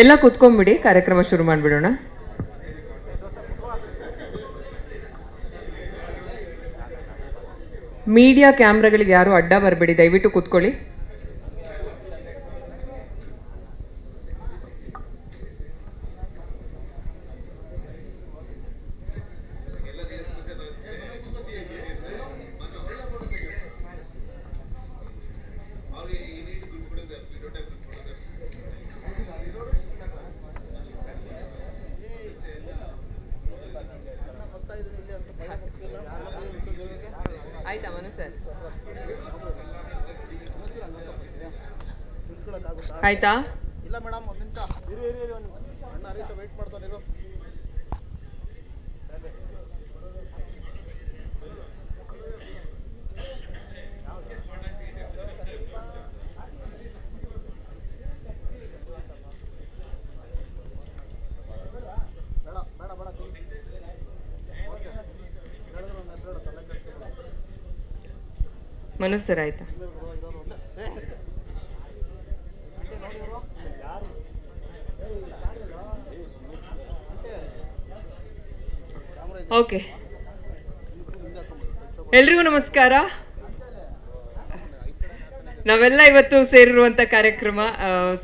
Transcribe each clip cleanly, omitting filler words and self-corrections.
ಎಲ್ಲ ಕುತ್ಕೊಂಡ್ಬಿಡಿ, ಕಾರ್ಯಕ್ರಮ ಶುರು ಮಾಡಿಬಿಡೋಣ. ಮೀಡಿಯಾ ಕ್ಯಾಮ್ರಾಗಳಿಗೆ ಯಾರು ಅಡ್ಡ ಬರಬೇಡಿ, ದಯವಿಟ್ಟು ಕೂತ್ಕೊಳ್ಳಿ. ಆಯ್ತಾ ಮನು ಸರ್? ಆಯ್ತಾ? ಇಲ್ಲ ಮೇಡಮ್, ಒಂದು ನಿಮಿಷ ಅಣ್ಣ ಹರೀಶ್ ವೇಟ್ ಮಾಡ್ತಾನೆ ಇರು. ಮನು ಸರ್ ಆಯ್ತಾ? ಓಕೆ, ಎಲ್ರಿಗೂ ನಮಸ್ಕಾರ. ನಾವೆಲ್ಲ ಇವತ್ತು ಸೇರಿರುವಂಥ ಕಾರ್ಯಕ್ರಮ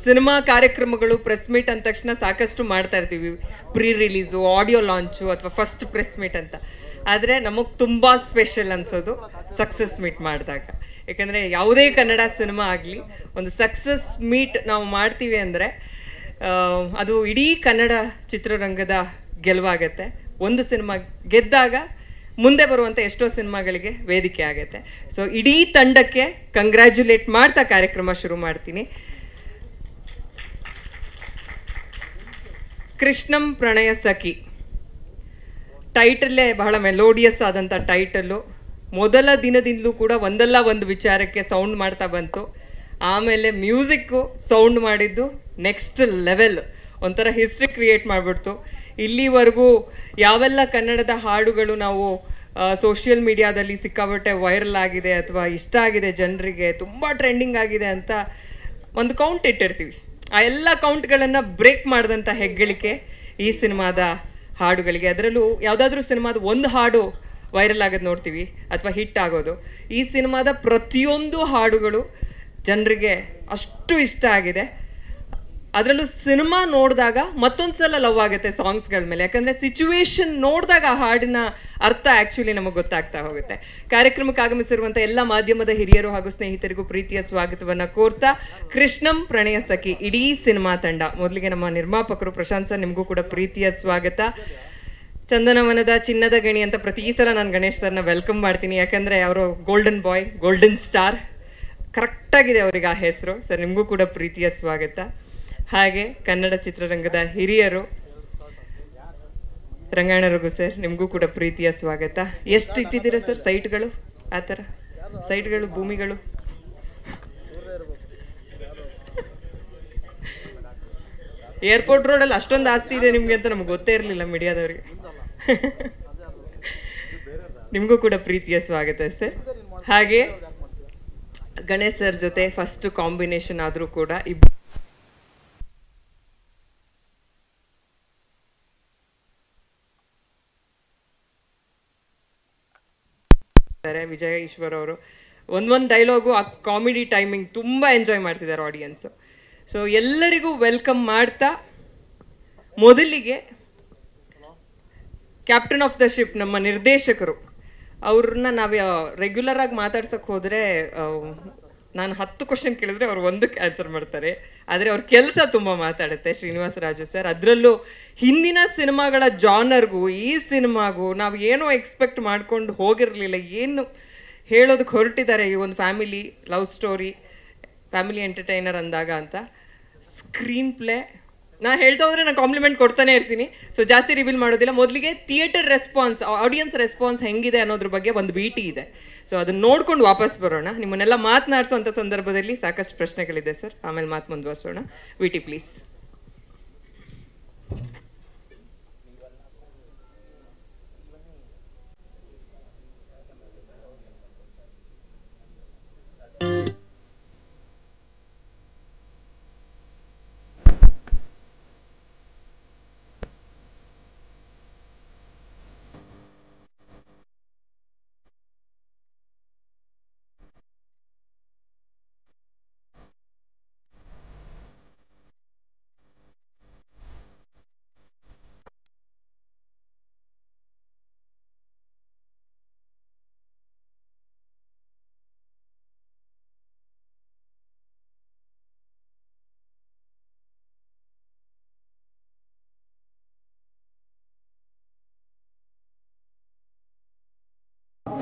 ಸಿನಿಮಾ ಕಾರ್ಯಕ್ರಮಗಳು. ಪ್ರೆಸ್ ಮೀಟ್ ಅಂದ ತಕ್ಷಣ ಸಾಕಷ್ಟು ಮಾಡ್ತಾ ಇರ್ತೀವಿ, ಪ್ರೀ ರಿಲೀಸು, ಆಡಿಯೋ ಲಾಂಚು ಅಥವಾ ಫಸ್ಟ್ ಪ್ರೆಸ್ ಮೀಟ್ ಅಂತ. ಆದರೆ ನಮಗೆ ತುಂಬ ಸ್ಪೆಷಲ್ ಅನಿಸೋದು ಸಕ್ಸಸ್ ಮೀಟ್ ಮಾಡಿದಾಗ. ಯಾಕಂದರೆ ಯಾವುದೇ ಕನ್ನಡ ಸಿನಿಮಾ ಆಗಲಿ ಒಂದು ಸಕ್ಸಸ್ ಮೀಟ್ ನಾವು ಮಾಡ್ತೀವಿ ಅಂದರೆ ಅದು ಇಡೀ ಕನ್ನಡ ಚಿತ್ರರಂಗದ ಗೆಲುವಾಗತ್ತೆ. ಒಂದು ಸಿನಿಮಾ ಗೆದ್ದಾಗ ಮುಂದೆ ಬರುವಂಥ ಎಷ್ಟೋ ಸಿನಿಮಾಗಳಿಗೆ ವೇದಿಕೆ ಆಗುತ್ತೆ. ಸೊ ಇಡೀ ತಂಡಕ್ಕೆ ಕಂಗ್ರ್ಯಾಚುಲೇಟ್ ಮಾಡ್ತಾ ಕಾರ್ಯಕ್ರಮ ಶುರು ಮಾಡ್ತೀನಿ. ಕೃಷ್ಣಂ ಪ್ರಣಯ ಸಖಿ ಟೈಟಲ್ಲೇ ಬಹಳ ಮೆಲೋಡಿಯಸ್ ಆದಂಥ ಟೈಟಲ್ಲು. ಮೊದಲ ದಿನದಿಂದಲೂ ಕೂಡ ಒಂದಲ್ಲ ಒಂದು ವಿಚಾರಕ್ಕೆ ಸೌಂಡ್ ಮಾಡ್ತಾ ಬಂತು. ಆಮೇಲೆ ಮ್ಯೂಸಿಕ್ಕು ಸೌಂಡ್ ಮಾಡಿದ್ದು ನೆಕ್ಸ್ಟ್ ಲೆವೆಲ್, ಒಂಥರ ಹಿಸ್ಟ್ರಿ ಕ್ರಿಯೇಟ್ ಮಾಡಿಬಿಡ್ತು. ಇಲ್ಲಿವರೆಗೂ ಯಾವೆಲ್ಲ ಕನ್ನಡದ ಹಾಡುಗಳು ನಾವು ಸೋಷಿಯಲ್ ಮೀಡಿಯಾದಲ್ಲಿ ಸಿಕ್ಕಾಬಟ್ಟೆ ವೈರಲ್ ಆಗಿದೆ ಅಥವಾ ಇಷ್ಟ ಆಗಿದೆ, ಜನರಿಗೆ ತುಂಬ ಟ್ರೆಂಡಿಂಗ್ ಆಗಿದೆ ಅಂತ ಒಂದು ಕೌಂಟ್ ಇಟ್ಟಿರ್ತೀವಿ. ಆ ಎಲ್ಲ ಕೌಂಟ್ಗಳನ್ನು ಬ್ರೇಕ್ ಮಾಡಿದಂಥ ಹೆಗ್ಗಳಿಕೆ ಈ ಸಿನಿಮಾದ ಹಾಡುಗಳಿಗೆ. ಅದರಲ್ಲೂ ಯಾವುದಾದ್ರೂ ಸಿನಿಮಾದ ಒಂದು ಹಾಡು ವೈರಲ್ ಆಗೋದು ನೋಡ್ತೀವಿ ಅಥವಾ ಹಿಟ್ ಆಗೋದು. ಈ ಸಿನಿಮಾದ ಪ್ರತಿಯೊಂದು ಹಾಡುಗಳು ಜನರಿಗೆ ಅಷ್ಟು ಇಷ್ಟ ಆಗಿದೆ. ಅದರಲ್ಲೂ ಸಿನಿಮಾ ನೋಡಿದಾಗ ಮತ್ತೊಂದು ಸಲ ಲವ್ ಆಗುತ್ತೆ ಸಾಂಗ್ಸ್ಗಳ ಮೇಲೆ. ಯಾಕಂದರೆ ಸಿಚುವೇಶನ್ ನೋಡಿದಾಗ ಆ ಹಾಡಿನ ಅರ್ಥ ಆ್ಯಕ್ಚುಲಿ ನಮಗೆ ಗೊತ್ತಾಗ್ತಾ ಹೋಗುತ್ತೆ. ಕಾರ್ಯಕ್ರಮಕ್ಕೆ ಆಗಮಿಸಿರುವಂಥ ಎಲ್ಲ ಮಾಧ್ಯಮದ ಹಿರಿಯರು ಹಾಗೂ ಸ್ನೇಹಿತರಿಗೂ ಪ್ರೀತಿಯ ಸ್ವಾಗತವನ್ನು ಕೋರ್ತಾ, ಕೃಷ್ಣಂ ಪ್ರಣಯ ಸಖಿ ಇಡೀ ಸಿನಿಮಾ ತಂಡ, ಮೊದಲಿಗೆ ನಮ್ಮ ನಿರ್ಮಾಪಕರು ಪ್ರಶಾಂತ್ ಸರ್, ನಿಮಗೂ ಕೂಡ ಪ್ರೀತಿಯ ಸ್ವಾಗತ. ಚಂದನವನದ ಚಿನ್ನದ ಗಣಿ ಅಂತ ಪ್ರತಿ ಸಲ ನಾನು ಗಣೇಶ್ ಸರ್ನ ವೆಲ್ಕಮ್ ಮಾಡ್ತೀನಿ. ಯಾಕಂದರೆ ಅವರು ಗೋಲ್ಡನ್ ಬಾಯ್, ಗೋಲ್ಡನ್ ಸ್ಟಾರ್, ಕರೆಕ್ಟಾಗಿದೆ ಅವರಿಗೆ ಆ ಹೆಸರು. ಸರ್ ನಿಮಗೂ ಕೂಡ ಪ್ರೀತಿಯ ಸ್ವಾಗತ. ಹಾಗೆ ಕನ್ನಡ ಚಿತ್ರರಂಗದ ಹಿರಿಯರು, ರಂಗಾಯಣ ರಘು ಸರ್, ನಿಮಗೂ ಕೂಡ ಪ್ರೀತಿಯ ಸ್ವಾಗತ. ಎಷ್ಟು ಇಟ್ಟಿದ್ದೀರಾ ಸರ್ ಸೈಟ್ಗಳು? ಆ ಥರ ಸೈಟ್ಗಳು, ಭೂಮಿಗಳು? ಏರ್ಪೋರ್ಟ್ ರೋಡಲ್ಲಿ ಅಷ್ಟೊಂದು ಆಸ್ತಿ ಇದೆ ನಿಮಗೆ ಅಂತ ನಮ್ಗೆ ಗೊತ್ತೇ ಇರಲಿಲ್ಲ ಮೀಡಿಯಾದವ್ರಿಗೆ. ನಿಮಗೂ ಕೂಡ ಪ್ರೀತಿಯ ಸ್ವಾಗತ ಸರ್. ಹಾಗೆ ಗಣೇಶ್ ಸರ್ ಜೊತೆ ಫಸ್ಟ್ ಕಾಂಬಿನೇಷನ್ ಆದರೂ ಕೂಡ ವಿಜಯ್ ಈಶ್ವರ್ ಅವರು ಒಂದೊಂದು ಡೈಲಾಗು, ಆ ಕಾಮಿಡಿ ಟೈಮಿಂಗ್ ತುಂಬ ಎಂಜಾಯ್ ಮಾಡ್ತಿದ್ದಾರೆ ಆಡಿಯನ್ಸು. ಸೊ ಎಲ್ಲರಿಗೂ ವೆಲ್ಕಮ್ ಮಾಡ್ತಾ, ಮೊದಲಿಗೆ ಕ್ಯಾಪ್ಟನ್ ಆಫ್ ದ ಶಿಪ್ ನಮ್ಮ ನಿರ್ದೇಶಕರು, ಅವ್ರನ್ನ ನಾವು ರೆಗ್ಯುಲರ್ ಆಗಿ ಮಾತಾಡ್ಸೋಕ್ಕೆ ಹೋದರೆ ನಾನು 10 ಕ್ವಶನ್ ಕೇಳಿದ್ರೆ ಅವ್ರು ಒಂದಕ್ಕೆ ಆನ್ಸರ್ ಮಾಡ್ತಾರೆ. ಆದರೆ ಅವ್ರ ಕೆಲಸ ತುಂಬ ಮಾತಾಡುತ್ತೆ. ಶ್ರೀನಿವಾಸ ರಾಜು ಸರ್, ಅದರಲ್ಲೂ ಹಿಂದಿನ ಸಿನಿಮಾಗಳ ಜಾನರ್ಗೂ ಈ ಸಿನಿಮಾಗೂ ನಾವು ಏನೋ ಎಕ್ಸ್ಪೆಕ್ಟ್ ಮಾಡ್ಕೊಂಡು ಹೋಗಿರಲಿಲ್ಲ. ಏನು ಹೇಳೋದಕ್ಕೆ ಹೊರಟಿದ್ದಾರೆ ಈ ಒಂದು family love story, family entertainer ಅಂದಾಗ ಅಂತ. ಸ್ಕ್ರೀನ್ ಪ್ಲೇ ನಾ ಹೇಳ್ತಾ ಹೋದರೆ ನಾನು ಕಾಂಪ್ಲಿಮೆಂಟ್ ಕೊಡ್ತಾನೆ ಇರ್ತೀನಿ. ಸೊ ಜಾಸ್ತಿ ರಿವೀಲ್ ಮಾಡೋದಿಲ್ಲ. ಮೊದಲಿಗೆ ಥಿಯೇಟರ್ ರೆಸ್ಪಾನ್ಸ್, ಆಡಿಯನ್ಸ್ ರೆಸ್ಪಾನ್ಸ್ ಹೆಂಗಿದೆ ಅನ್ನೋದ್ರ ಬಗ್ಗೆ ಒಂದು ವಿಟಿ ಇದೆ. ಸೊ ಅದನ್ನ ನೋಡ್ಕೊಂಡು ವಾಪಸ್ ಬರೋಣ. ನಿಮ್ಮನ್ನೆಲ್ಲ ಮಾತನಾಡಿಸೋಂಥ ಸಂದರ್ಭದಲ್ಲಿ ಸಾಕಷ್ಟು ಪ್ರಶ್ನೆಗಳಿದೆ ಸರ್, ಆಮೇಲೆ ಮಾತು ಮುಂದುವರಿಸೋಣ. VT please.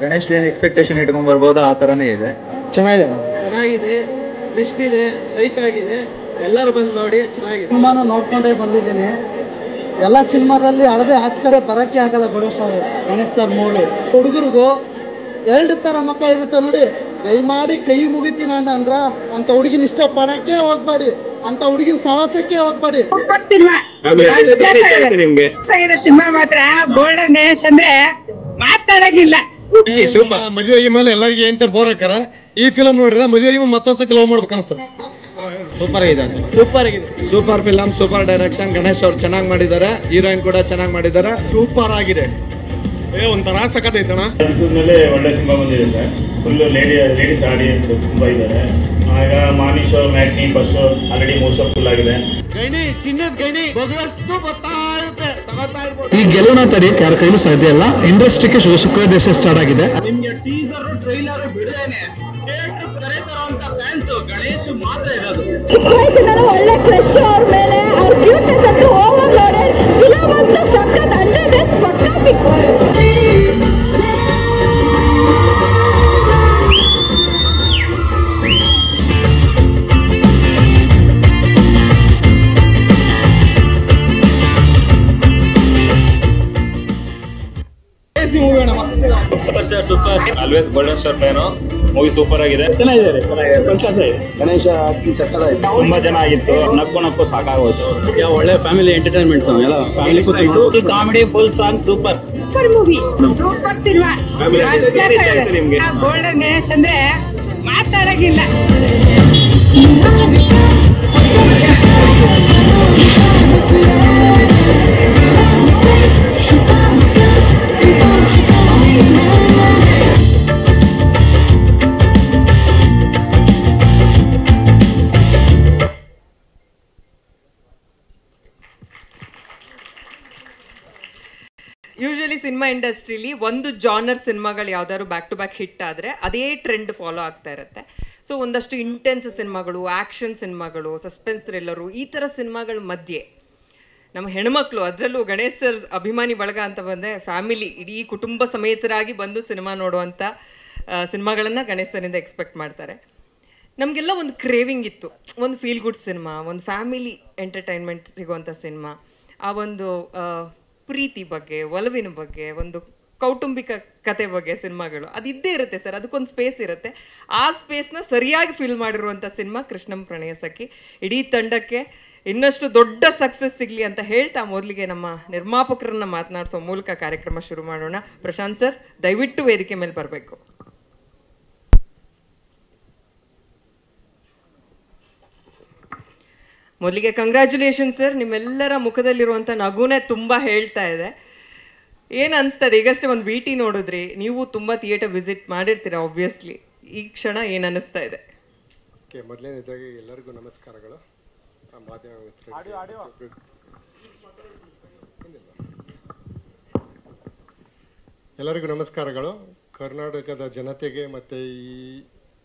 ಗಣೇಶ್ ಏನ್ ಎಕ್ಸ್ಪೆಕ್ಟೇಷನ್ ಇಟ್ಕೊಂಡ್ ಬರ್ಬೋದು ಆ ತರನೇ ಇದೆ. ಚೆನ್ನಾಗಿದೆ, ಲಿಸ್ಟ್ ಇದೆ, ಸೈಕ್ ಆಗಿದೆ, ಎಲ್ಲರೂ ಬಂದು ನೋಡಿ ಚೆನ್ನಾಗಿದೆ. ಸಿನಿಮಾನ ನೋಡ್ಕೊಂಡೇ ಬಂದಿದ್ದೀನಿ. ಎಲ್ಲ ಸಿನಿಮಾದಲ್ಲಿ ಹಳದೆ ಆಚ ಕಡೆ ಬರಕ್ಕೆ ಆಗಲ್ಲ. ಗಣೇಶ್ ಸರ್ ಮೂವಿ ಹುಡುಗರಿಗೂ 2 ತರ ಮಕ್ಕ ಇರುತ್ತೆ ನೋಡಿ. ದಯಮಾಡಿ ಕೈ ಮುಗಿತೀನಿ ಅಂದ್ರ ಅಂತ ಹುಡುಗಿನ ಇಷ್ಟಪಡಕ್ಕೆ ಹೋಗ್ಬೇಡಿ, ಅಂತ ಹುಡುಗಿನ ಸಾಹಸಕ್ಕೆ ಹೋಗ್ಬೇಡಿ. ಸಿನಿಮಾ ಮಾತ್ರ ಗೋಲ್ಡನ್ ಗಣೇಶ್ ಅಂದ್ರೆ ಮಾತಾಡಂಗಿಲ್ಲ. ಮದುವೆ ಮೇಲೆ ಎಲ್ಲರಿಗೆ ಏನ್ ಬೋರ್ ಹಾಕಾರ ಈ ಫಿಲಮ್ ನೋಡಿದ್ರೆ ಮದುವೆ ಮತ್ತೊಂದ್ಸತಿ ಲವ್ ಮಾಡ್ಬೇಕು ಅನಿಸ್ತದೆ. ಸೂಪರ್ ಆಗಿದೆ. Super film, super direction. Ganesh ಅವ್ರು ಚೆನ್ನಾಗಿ ಮಾಡಿದ್ದಾರೆ, ಹೀರೋಯಿನ್ ಕೂಡ ಚೆನ್ನಾಗಿ ಮಾಡಿದ್ದಾರೆ, ಸೂಪರ್ ಆಗಿದೆ. ಒಂಥರ ಸಖತ್ ಐತಣ. ಮೇಲೆ ಒಳ್ಳೆ ಸಿನಿಮಾ ಬಂದಿದೆ ಸರ್. ಫುಲ್ ಲೇಡೀಸ್ ಆಡಿಯನ್ಸ್ ತುಂಬಾ ಇದ್ದಾರೆ. ಆಗ morning show, matinee, bus show already 3 show full ಆಗಿದೆ. ಈ ಗೆಲುವಿನ ತಡೆಯಕ್ಕೆ ಯಾರ ಕೈಲೂ ಸಾಧ್ಯ ಇಲ್ಲ. ಇಂಡಸ್ಟ್ರಿಗೆ ಸುಖ ದೇಶ ಸ್ಟಾರ್ಟ್ ಆಗಿದೆ. ನಿಮ್ಗೆ ಟೀಸರ್ ಟ್ರೈಲರ್ ಬಿಡದೇನೆ ಫ್ಯಾನ್ಸ್ ಗಣೇಶ್ ಮಾತ್ರ ಇರೋದು. ಚಿಕ್ಕ ವಯಸ್ಸಿನ ಒಳ್ಳೆ ಕ್ರಶ್ ಅವ್ರ ಮೇಲೆ, ಅವ್ರ ಕ್ಯೂಟ್ನೆಸ್ ಅಂತೂ ಓವರ್ಲೋಡೆಡ್. ಫಿಲಮ್ ಅಂತೂ ಸಖತ್ 100 ಡೇಸ್ ಪಕ್ಕಾ fix. Super always golden star fan. Movie super ಆಗಿದೆ, ಚೆನ್ನಾಗಿದೆ. ಗಣೇಶ ಸಕ್ಕತ್ತಾಯ್ತು, ತುಂಬಾ ಚೆನ್ನಾಗಿತ್ತು. ನಕ್ಕು ಸಾಕಾಗೋಯ್ತು. ಒಳ್ಳೆ ಫ್ಯಾಮಿಲಿ ಎಂಟರ್ಟೈನ್ಮೆಂಟ್, ಎಲ್ಲ family comedy, full song, super movie, super cinema. ನಿಮ್ಗೆ ಗೋಲ್ಡನ್ ಗಣೇಶ್ ಅಂದ್ರೆ ಮಾತಾಡಂಗಿಲ್ಲ. ಯೂಶಲಿ ಸಿನಿಮಾ ಇಂಡಸ್ಟ್ರಿಲಿ ಒಂದು ಜಾನರ್ ಸಿನಿಮಾಗಳು ಯಾವ್ದಾದ್ರು ಬ್ಯಾಕ್ ಟು ಬ್ಯಾಕ್ ಹಿಟ್ ಆದರೆ ಅದೇ ಟ್ರೆಂಡ್ ಫಾಲೋ ಆಗ್ತಾ ಇರುತ್ತೆ. ಸೊ ಒಂದಷ್ಟು ಇಂಟೆನ್ಸ್ ಸಿನಿಮಾಗಳು, ಆ್ಯಕ್ಷನ್ ಸಿನಿಮಾಗಳು, ಸಸ್ಪೆನ್ಸ್ ಥ್ರಿಲ್ಲರು, ಈ ಥರ ಸಿನಿಮಾಗಳ ಮಧ್ಯೆ ನಮ್ಮ ಹೆಣ್ಮಕ್ಳು, ಅದರಲ್ಲೂ ಗಣೇಶ್ ಸರ್ ಅಭಿಮಾನಿ ಬಳಗ ಅಂತ ಬಂದರೆ ಫ್ಯಾಮಿಲಿ ಇಡೀ ಕುಟುಂಬ ಸಮೇತರಾಗಿ ಬಂದು ಸಿನಿಮಾ ನೋಡುವಂಥ ಸಿನಿಮಾಗಳನ್ನು ಗಣೇಶ್ ಸರಿಂದ ಎಕ್ಸ್ಪೆಕ್ಟ್ ಮಾಡ್ತಾರೆ. ನಮಗೆಲ್ಲ ಒಂದು ಕ್ರೇವಿಂಗ್ ಇತ್ತು, ಒಂದು ಫೀಲ್ ಗುಡ್ ಸಿನಿಮಾ, ಒಂದು ಫ್ಯಾಮಿಲಿ ಎಂಟರ್ಟೈನ್ಮೆಂಟ್ ಸಿಗುವಂಥ ಸಿನಿಮಾ, ಆ ಒಂದು ಪ್ರೀತಿ ಬಗ್ಗೆ, ಒಲವಿನ ಬಗ್ಗೆ, ಒಂದು ಕೌಟುಂಬಿಕ ಕತೆ ಬಗ್ಗೆ ಸಿನಿಮಾಗಳು ಅದಿದ್ದೇ ಇರುತ್ತೆ ಸರ್. ಅದಕ್ಕೊಂದು ಸ್ಪೇಸ್ ಇರುತ್ತೆ. ಆ ಸ್ಪೇಸ್ನ ಸರಿಯಾಗಿ ಫಿಲ್ ಮಾಡಿರುವಂಥ ಸಿನಿಮಾ ಕೃಷ್ಣಂ ಪ್ರಣಯ ಸಖಿ. ಇಡೀ ತಂಡಕ್ಕೆ ಇನ್ನಷ್ಟು ದೊಡ್ಡ ಸಕ್ಸಸ್ ಸಿಗಲಿ ಅಂತ ಹೇಳ್ತಾ ಮೊದಲಿಗೆ ನಮ್ಮ ನಿರ್ಮಾಪಕರನ್ನ ಮಾತನಾಡಿಸೋ ಮೂಲಕ ಕಾರ್ಯಕ್ರಮ ಶುರು ಮಾಡೋಣ. ಪ್ರಶಾಂತ್ ಸರ್ ದಯವಿಟ್ಟು ವೇದಿಕೆ ಮೇಲೆ ಬರಬೇಕು. ಮೊದಲಿಗೆ ಕಂಗ್ರ್ಯಾಚುಲೇಷನ್ ಸರ್. ನಿಮ್ಮೆಲ್ಲರ ಮುಖದಲ್ಲಿರುವಂಥ ನಗುನೇ ತುಂಬ ಹೇಳ್ತಾ ಇದೆ. ಏನು ಅನಿಸ್ತದೆ? ಈಗಷ್ಟೇ ಒಂದು VT ನೋಡಿದ್ರಿ, ನೀವು ತುಂಬ ಥಿಯೇಟರ್ ವಿಸಿಟ್ ಮಾಡಿರ್ತೀರ ಆಬ್ವಿಯಸ್ಲಿ. ಈ ಕ್ಷಣ ಏನು ಅನ್ನಿಸ್ತಾ ಇದೆ? ಓಕೆ, ಮೊದಲನೇದಾಗಿ ಎಲ್ಲರಿಗೂ ನಮಸ್ಕಾರಗಳು. ಮಾಧ್ಯಮ ಎಲ್ಲರಿಗೂ ನಮಸ್ಕಾರಗಳು. ಕರ್ನಾಟಕದ ಜನತೆಗೆ ಮತ್ತು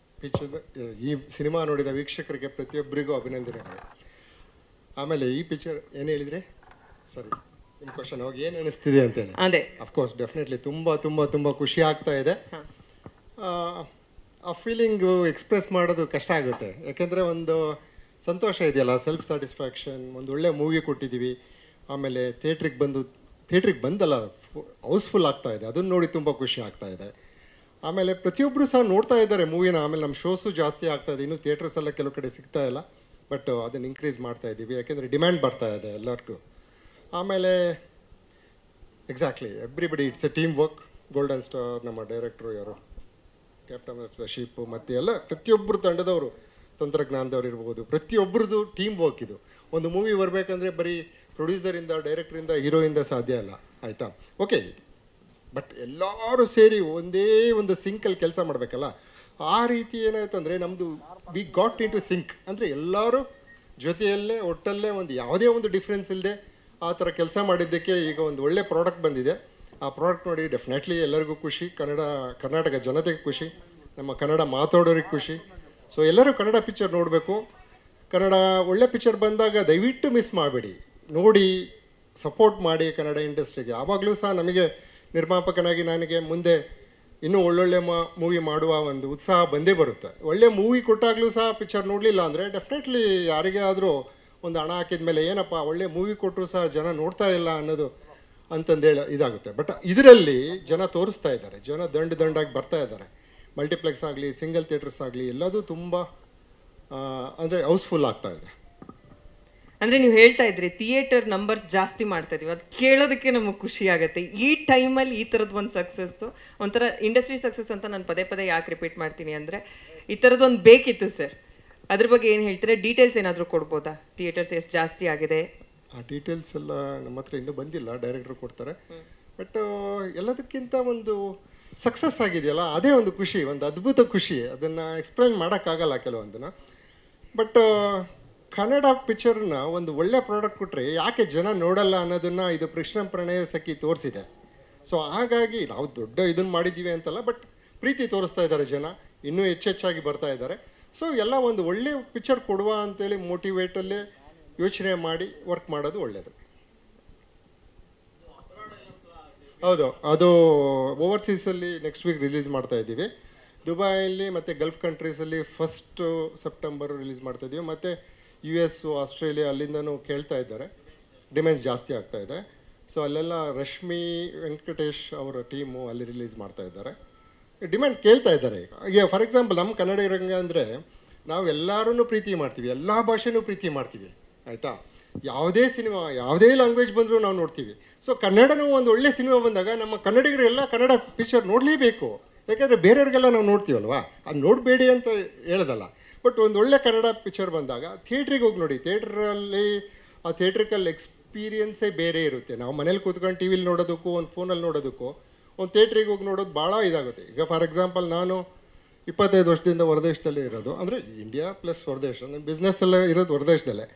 ಈ ಸಿನಿಮಾ ನೋಡಿದ ವೀಕ್ಷಕರಿಗೆ ಪ್ರತಿಯೊಬ್ಬರಿಗೂ ಅಭಿನಂದನೆಗಳು. ಆಮೇಲೆ ಈ ಪಿಕ್ಚರ್ ಏನು ಹೇಳಿದ್ರೆ ಸರಿ, ನಿಮ್ಮ ಕ್ವಶನ್ ಹೋಗಿ ಏನು ಅನಿಸ್ತಿದೆ ಅಂತೇಳಿ. ಅದೇ ಅಫ್ಕೋರ್ಸ್ ಡೆಫಿನೆಟ್ಲಿ ತುಂಬ ತುಂಬ ತುಂಬ ಖುಷಿ ಆಗ್ತಾ ಇದೆ. ಆ ಫೀಲಿಂಗು ಎಕ್ಸ್ಪ್ರೆಸ್ ಮಾಡೋದು ಕಷ್ಟ ಆಗುತ್ತೆ. ಯಾಕೆಂದರೆ ಒಂದು ಸಂತೋಷ ಇದೆಯಲ್ಲ, ಸೆಲ್ಫ್ ಸ್ಯಾಟಿಸ್ಫ್ಯಾಕ್ಷನ್. ಒಂದು ಒಳ್ಳೆ ಮೂವಿ ಕೊಟ್ಟಿದ್ದೀವಿ, ಆಮೇಲೆ ಥಿಯೇಟ್ರಿಗೆ ಬಂದಲ್ಲ ಹೌಸ್ಫುಲ್ ಆಗ್ತಾ ಇದೆ, ಅದನ್ನು ನೋಡಿ ತುಂಬ ಖುಷಿ ಆಗ್ತಾ ಇದೆ. ಆಮೇಲೆ ಪ್ರತಿಯೊಬ್ಬರು ಸಹ ನೋಡ್ತಾ ಇದ್ದಾರೆ ಮೂವಿನ. ಆಮೇಲೆ ನಮ್ಮ ಶೋಸು ಜಾಸ್ತಿ ಆಗ್ತಾ ಇದೆ. ಇನ್ನೂ ಥಿಯೇಟರ್ಸ್ ಎಲ್ಲ ಕೆಲವು ಕಡೆ ಸಿಗ್ತಾ ಇಲ್ಲ, ಬಟ್ ಅದನ್ನು ಇನ್ಕ್ರೀಸ್ ಮಾಡ್ತಾ ಇದ್ದೀವಿ, ಯಾಕೆಂದರೆ ಡಿಮ್ಯಾಂಡ್ ಬರ್ತಾ ಇದೆ ಎಲ್ಲರಿಗೂ. ಆಮೇಲೆ exactly everybody it's A team work. Golden star, ನಮ್ಮ ಡೈರೆಕ್ಟ್ರು ಯಾರು, ಕ್ಯಾಪ್ಟನ್ ಆಫ್ ದ ಶಿಪ್, ಮತ್ತು ಎಲ್ಲ ಪ್ರತಿಯೊಬ್ಬರು ತಂಡದವರು, ತಂತ್ರಜ್ಞಾನದವ್ರು ಇರ್ಬೋದು, ಪ್ರತಿಯೊಬ್ಬರದು ಟೀಮ್ ವರ್ಕ್ ಇದು. ಒಂದು ಮೂವಿ ಬರಬೇಕಂದ್ರೆ ಬರೀ ಪ್ರೊಡ್ಯೂಸರಿಂದ, ಡೈರೆಕ್ಟ್ರಿಂದ, ಹೀರೋಯಿಂದ ಸಾಧ್ಯ ಇಲ್ಲ, ಆಯಿತಾ? ಓಕೆ, ಬಟ್ ಎಲ್ಲರೂ ಸೇರಿ ಒಂದೇ ಒಂದು ಸಿಂಕಲ್ಲಿ ಕೆಲಸ ಮಾಡಬೇಕಲ್ಲ. ಆ ರೀತಿ ಏನಾಯ್ತು ಅಂದರೆ ನಮ್ಮದು we got into sync. ಅಂದರೆ ಎಲ್ಲರೂ ಜೊತೆಯಲ್ಲೇ ಒಟ್ಟಲ್ಲೇ ಒಂದು ಯಾವುದೇ ಒಂದು ಡಿಫ್ರೆನ್ಸ್ ಇಲ್ಲದೆ ಆ ಥರ ಕೆಲಸ ಮಾಡಿದ್ದಕ್ಕೆ ಈಗ ಒಂದು ಒಳ್ಳೆ ಪ್ರಾಡಕ್ಟ್ ಬಂದಿದೆ. ಆ ಪ್ರಾಡಕ್ಟ್ ನೋಡಿ ಡೆಫಿನೆಟ್ಲಿ ಎಲ್ಲರಿಗೂ ಖುಷಿ, ಕರ್ನಾಟಕ ಜನತೆಗೆ ಖುಷಿ, ನಮ್ಮ ಕನ್ನಡ ಮಾತಾಡೋರಿಗೆ ಖುಷಿ. ಸೊ ಎಲ್ಲರೂ ಕನ್ನಡ ಪಿಕ್ಚರ್ ನೋಡಬೇಕು. ಕನ್ನಡ ಒಳ್ಳೆ ಪಿಕ್ಚರ್ ಬಂದಾಗ ದಯವಿಟ್ಟು ಮಿಸ್ ಮಾಡಬೇಡಿ, ನೋಡಿ ಸಪೋರ್ಟ್ ಮಾಡಿ ಕನ್ನಡ ಇಂಡಸ್ಟ್ರಿಗೆ. ಆವಾಗಲೂ ಸಹ ನಮಗೆ ನಿರ್ಮಾಪಕನಾಗಿ ನನಗೆ ಮುಂದೆ ಇನ್ನೂ ಒಳ್ಳೊಳ್ಳೆ ಮೂವಿ ಮಾಡುವ ಒಂದು ಉತ್ಸಾಹ ಬಂದೇ ಬರುತ್ತೆ. ಒಳ್ಳೆ ಮೂವಿ ಕೊಟ್ಟಾಗಲೂ ಸಹ ಪಿಕ್ಚರ್ ನೋಡಲಿಲ್ಲ ಅಂದರೆ ಡೆಫಿನೆಟ್ಲಿ ಯಾರಿಗೇ ಆದರೂ ಒಂದು ಹಣ ಹಾಕಿದ ಮೇಲೆ ಏನಪ್ಪ ಒಳ್ಳೆ ಮೂವಿ ಕೊಟ್ಟರು ಸಹ ಜನ ನೋಡ್ತಾ ಇಲ್ಲ ಅನ್ನೋದು ಅಂತಂದೇಳಿ ಇದಾಗುತ್ತೆ. ಬಟ್ ಇದರಲ್ಲಿ ಜನ ತೋರಿಸ್ತಾ ಇದ್ದಾರೆ, ಜನ ದಂಡಾಗಿ ಬರ್ತಾ ಇದ್ದಾರೆ. ಮಲ್ಟಿಪ್ಲೆಕ್ಸ್ ಆಗಲಿ, ಸಿಂಗಲ್ ಥಿಯೇಟರ್ಸ್ ಆಗಲಿ, ಎಲ್ಲದೂ ತುಂಬ ಅಂದರೆ ಹೌಸ್ಫುಲ್ ಆಗ್ತಾ ಇದೆ. ಅಂದರೆ ನೀವು ಹೇಳ್ತಾ ಇದ್ರಿ ಥಿಯೇಟರ್ ನಂಬರ್ಸ್ ಜಾಸ್ತಿ ಮಾಡ್ತಾ ಇದೀವಿ, ಅದು ಕೇಳೋದಕ್ಕೆ ನಮಗೆ ಖುಷಿ ಆಗುತ್ತೆ. ಈ ಟೈಮಲ್ಲಿ ಈ ಥರದ್ದು ಒಂದು ಸಕ್ಸಸ್ಸು, ಒಂಥರ ಇಂಡಸ್ಟ್ರಿ ಸಕ್ಸಸ್ ಅಂತ ನಾನು ಪದೇ ಯಾಕೆ ರಿಪೀಟ್ ಮಾಡ್ತೀನಿ ಅಂದರೆ ಈ ಥರದ್ದೊಂದು ಬೇಕಿತ್ತು ಸರ್. ಅದ್ರ ಬಗ್ಗೆ ಏನು ಹೇಳ್ತೀರಾ? ಡೀಟೇಲ್ಸ್ ಏನಾದರೂ ಕೊಡ್ಬೋದಾ? ಥಿಯೇಟರ್ಸ್ ಎಷ್ಟು ಜಾಸ್ತಿ ಆಗಿದೆ? ಆ ಡೀಟೇಲ್ಸ್ ಎಲ್ಲ ನಮ್ಮ ಹತ್ರ ಇನ್ನೂ ಬಂದಿಲ್ಲ, ಡೈರೆಕ್ಟ್ರು ಕೊಡ್ತಾರೆ. ಬಟ್ ಎಲ್ಲದಕ್ಕಿಂತ ಒಂದು ಸಕ್ಸಸ್ ಆಗಿದೆಯಲ್ಲ ಅದೇ ಒಂದು ಖುಷಿ, ಒಂದು ಅದ್ಭುತ ಖುಷಿ. ಅದನ್ನು ಎಕ್ಸ್ಪ್ಲೈನ್ ಮಾಡೋಕ್ಕಾಗಲ್ಲ ಕೆಲವೊಂದನ್ನು. ಬಟ್ ಕನ್ನಡ ಪಿಕ್ಚರ್ನ ಒಂದು ಒಳ್ಳೆ ಪ್ರಾಡಕ್ಟ್ ಕೊಟ್ಟರೆ ಯಾಕೆ ಜನ ನೋಡಲ್ಲ ಅನ್ನೋದನ್ನು ಇದು ಕೃಷ್ಣ ಪ್ರಣಯ ಸಖಿ ತೋರಿಸಿದೆ. ಸೊ ಹಾಗಾಗಿ ನಾವು ದೊಡ್ಡ ಇದನ್ನು ಮಾಡಿದ್ದೀವಿ ಅಂತಲ್ಲ, ಬಟ್ ಪ್ರೀತಿ ತೋರಿಸ್ತಾ ಇದ್ದಾರೆ ಜನ, ಇನ್ನೂ ಹೆಚ್ಚೆಚ್ಚಾಗಿ ಬರ್ತಾ ಇದ್ದಾರೆ. ಸೊ ಎಲ್ಲ ಒಂದು ಒಳ್ಳೆ ಪಿಕ್ಚರ್ ಕೊಡುವ ಅಂತೇಳಿ ಮೋಟಿವೇಟಲ್ಲೇ ಯೋಚನೆ ಮಾಡಿ ವರ್ಕ್ ಮಾಡೋದು ಒಳ್ಳೆಯದು. ಹೌದು, ಅದು ಓವರ್ಸೀಸಲ್ಲಿ ನೆಕ್ಸ್ಟ್ ವೀಕ್ ರಿಲೀಸ್ ಮಾಡ್ತಾ ಇದ್ದೀವಿ. ದುಬೈಯಲ್ಲಿ ಮತ್ತು ಗಲ್ಫ್ ಕಂಟ್ರೀಸಲ್ಲಿ 1 ಸೆಪ್ಟೆಂಬರ್ ರಿಲೀಸ್ ಮಾಡ್ತಾ ಇದ್ದೀವಿ. ಮತ್ತು US, ಆಸ್ಟ್ರೇಲಿಯಾ ಅಲ್ಲಿಂದನೂ ಕೇಳ್ತಾ ಇದ್ದಾರೆ, ಡಿಮ್ಯಾಂಡ್ಸ್ ಜಾಸ್ತಿ ಆಗ್ತಾ ಇದೆ. ಸೊ ಅಲ್ಲೆಲ್ಲ ರಶ್ಮಿ ವೆಂಕಟೇಶ್ ಅವರ ಟೀಮು ಅಲ್ಲಿ ರಿಲೀಸ್ ಮಾಡ್ತಾ ಇದ್ದಾರೆ, ಡಿಮ್ಯಾಂಡ್ ಕೇಳ್ತಾ ಇದ್ದಾರೆ. ಈಗ ಫಾರ್ ಎಕ್ಸಾಂಪಲ್ ನಮ್ಮ ಕನ್ನಡ ರಂಗ ಅಂದರೆ ನಾವು ಎಲ್ಲರೂ ಪ್ರೀತಿ ಮಾಡ್ತೀವಿ, ಎಲ್ಲ ಭಾಷೆನೂ ಪ್ರೀತಿ ಮಾಡ್ತೀವಿ, ಆಯಿತಾ? ಯಾವುದೇ ಸಿನಿಮಾ ಯಾವುದೇ ಲ್ಯಾಂಗ್ವೇಜ್ ಬಂದರೂ ನಾವು ನೋಡ್ತೀವಿ. ಸೊ ಕನ್ನಡನೂ ಒಂದು ಒಳ್ಳೆ ಸಿನಿಮಾ ಬಂದಾಗ ನಮ್ಮ ಕನ್ನಡಿಗರೆಲ್ಲ ಕನ್ನಡ ಪಿಕ್ಚರ್ ನೋಡಲೇಬೇಕು. ಯಾಕೆಂದರೆ ಬೇರೆಯವ್ರಿಗೆಲ್ಲ ನಾವು ನೋಡ್ತೀವಲ್ವಾ, ಅದು ನೋಡಬೇಡಿ ಅಂತ ಹೇಳೋದಲ್ಲ. ಬಟ್ ಒಂದು ಒಳ್ಳೆ ಕನ್ನಡ ಪಿಕ್ಚರ್ ಬಂದಾಗ ಥಿಯೇಟ್ರಿಗೆ ಹೋಗಿ ನೋಡಿ. ಥಿಯೇಟ್ರಲ್ಲಿ ಆ ಥಿಯೇಟ್ರಿಕಲ್ ಎಕ್ಸ್ಪೀರಿಯನ್ಸೇ ಬೇರೆ ಇರುತ್ತೆ. ನಾವು ಮನೇಲಿ ಕೂತ್ಕೊಂಡು ಟಿ ವಿಲಿ ನೋಡೋದಕ್ಕೂ ಒಂದು ಫೋನಲ್ಲಿ ನೋಡೋದಕ್ಕೂ ಒಂದು ಥಿಯೇಟ್ರಿಗೆ ಹೋಗಿ ನೋಡೋದು ಭಾಳ ಇದಾಗುತ್ತೆ. ಈಗ ಫಾರ್ ಎಕ್ಸಾಂಪಲ್ ನಾನು 25 ವರ್ಷದಿಂದ ಹೊರದೇಶದಲ್ಲೇ ಇರೋದು, ಅಂದರೆ ಇಂಡಿಯಾ ಪ್ಲಸ್ ಹೊರದೇಶ, ನನ್ನ ಬಿಸ್ನೆಸ್ಸಲ್ಲೇ ಇರೋದು ಹೊರದೇಶದಲ್ಲೇ.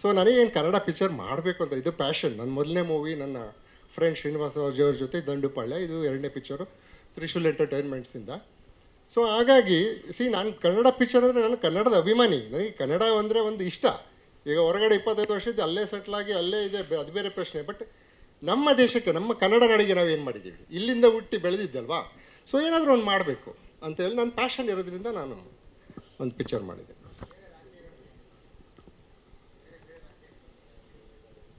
ಸೊ ನನಗೇನು ಕನ್ನಡ ಪಿಕ್ಚರ್ ಮಾಡಬೇಕು ಅಂತ ಇದು ಪ್ಯಾಷನ್. ನನ್ನ ಮೊದಲನೇ ಮೂವಿ ನನ್ನ ಫ್ರೆಂಡ್ ಶ್ರೀನಿವಾಸ ಅವ್ರ ಜೊತೆ ದಂಡುಪಾಳ್ಯ, ಇದು 2ನೇ ಪಿಕ್ಚರು ತ್ರಿಶೂಲ್ ಎಂಟರ್ಟೈನ್ಮೆಂಟ್ಸಿಂದ. ಸೊ ಹಾಗಾಗಿ ನಾನು ಕನ್ನಡ ಪಿಕ್ಚರ್ ಅಂದರೆ ನಾನು ಕನ್ನಡದ ಅಭಿಮಾನಿ, ನನಗೆ ಕನ್ನಡ ಅಂದರೆ ಒಂದು ಇಷ್ಟ. ಈಗ ಹೊರಗಡೆ 25 ವರ್ಷದ ಅಲ್ಲೇ ಸೆಟ್ಲಾಗಿ ಅಲ್ಲೇ ಇದೆ, ಅದು ಬೇರೆ ಪ್ರಶ್ನೆ. ಬಟ್ ನಮ್ಮ ದೇಶಕ್ಕೆ, ನಮ್ಮ ಕನ್ನಡ ನಾಡಿಗೆ ನಾವೇನು ಮಾಡಿದ್ದೀವಿ, ಇಲ್ಲಿಂದ ಹುಟ್ಟಿ ಬೆಳೆದಿದ್ದಲ್ವಾ. ಸೊ ಏನಾದರೂ ಒಂದು ಮಾಡಬೇಕು ಅಂತೇಳಿ ನನ್ನ ಪ್ಯಾಷನ್ ಇರೋದ್ರಿಂದ ನಾನು ಒಂದು ಪಿಕ್ಚರ್ ಮಾಡಿದೆ.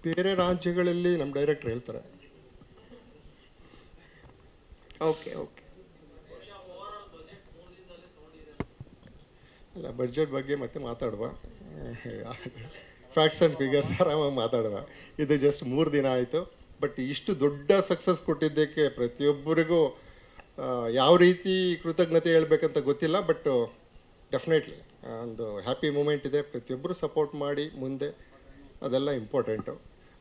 ಬೇರೆ ರಾಜ್ಯಗಳಲ್ಲಿ ನಮ್ಮ ಡೈರೆಕ್ಟರ್ ಹೇಳ್ತಾರೆ. ಓಕೆ ಅಲ್ಲ, ಬಡ್ಜೆಟ್ ಬಗ್ಗೆ ಮತ್ತೆ ಮಾತಾಡುವ, ಫ್ಯಾಕ್ಟ್ಸ್ ಆ್ಯಂಡ್ ಫಿಗರ್ಸ್ ಆರಾಮಾಗಿ ಮಾತಾಡುವ. ಇದು ಜಸ್ಟ್ 3 ದಿನ ಆಯಿತು. ಬಟ್ ಇಷ್ಟು ದೊಡ್ಡ ಸಕ್ಸಸ್ ಕೊಟ್ಟಿದ್ದಕ್ಕೆ ಪ್ರತಿಯೊಬ್ಬರಿಗೂ ಯಾವ ರೀತಿ ಕೃತಜ್ಞತೆ ಹೇಳ್ಬೇಕಂತ ಗೊತ್ತಿಲ್ಲ. ಬಟ್ ಡೆಫಿನೆಟ್ಲಿ ಒಂದು ಹ್ಯಾಪಿ ಮೂಮೆಂಟ್ ಇದೆ. ಪ್ರತಿಯೊಬ್ಬರು ಸಪೋರ್ಟ್ ಮಾಡಿ ಮುಂದೆ, ಅದೆಲ್ಲ ಇಂಪಾರ್ಟೆಂಟು.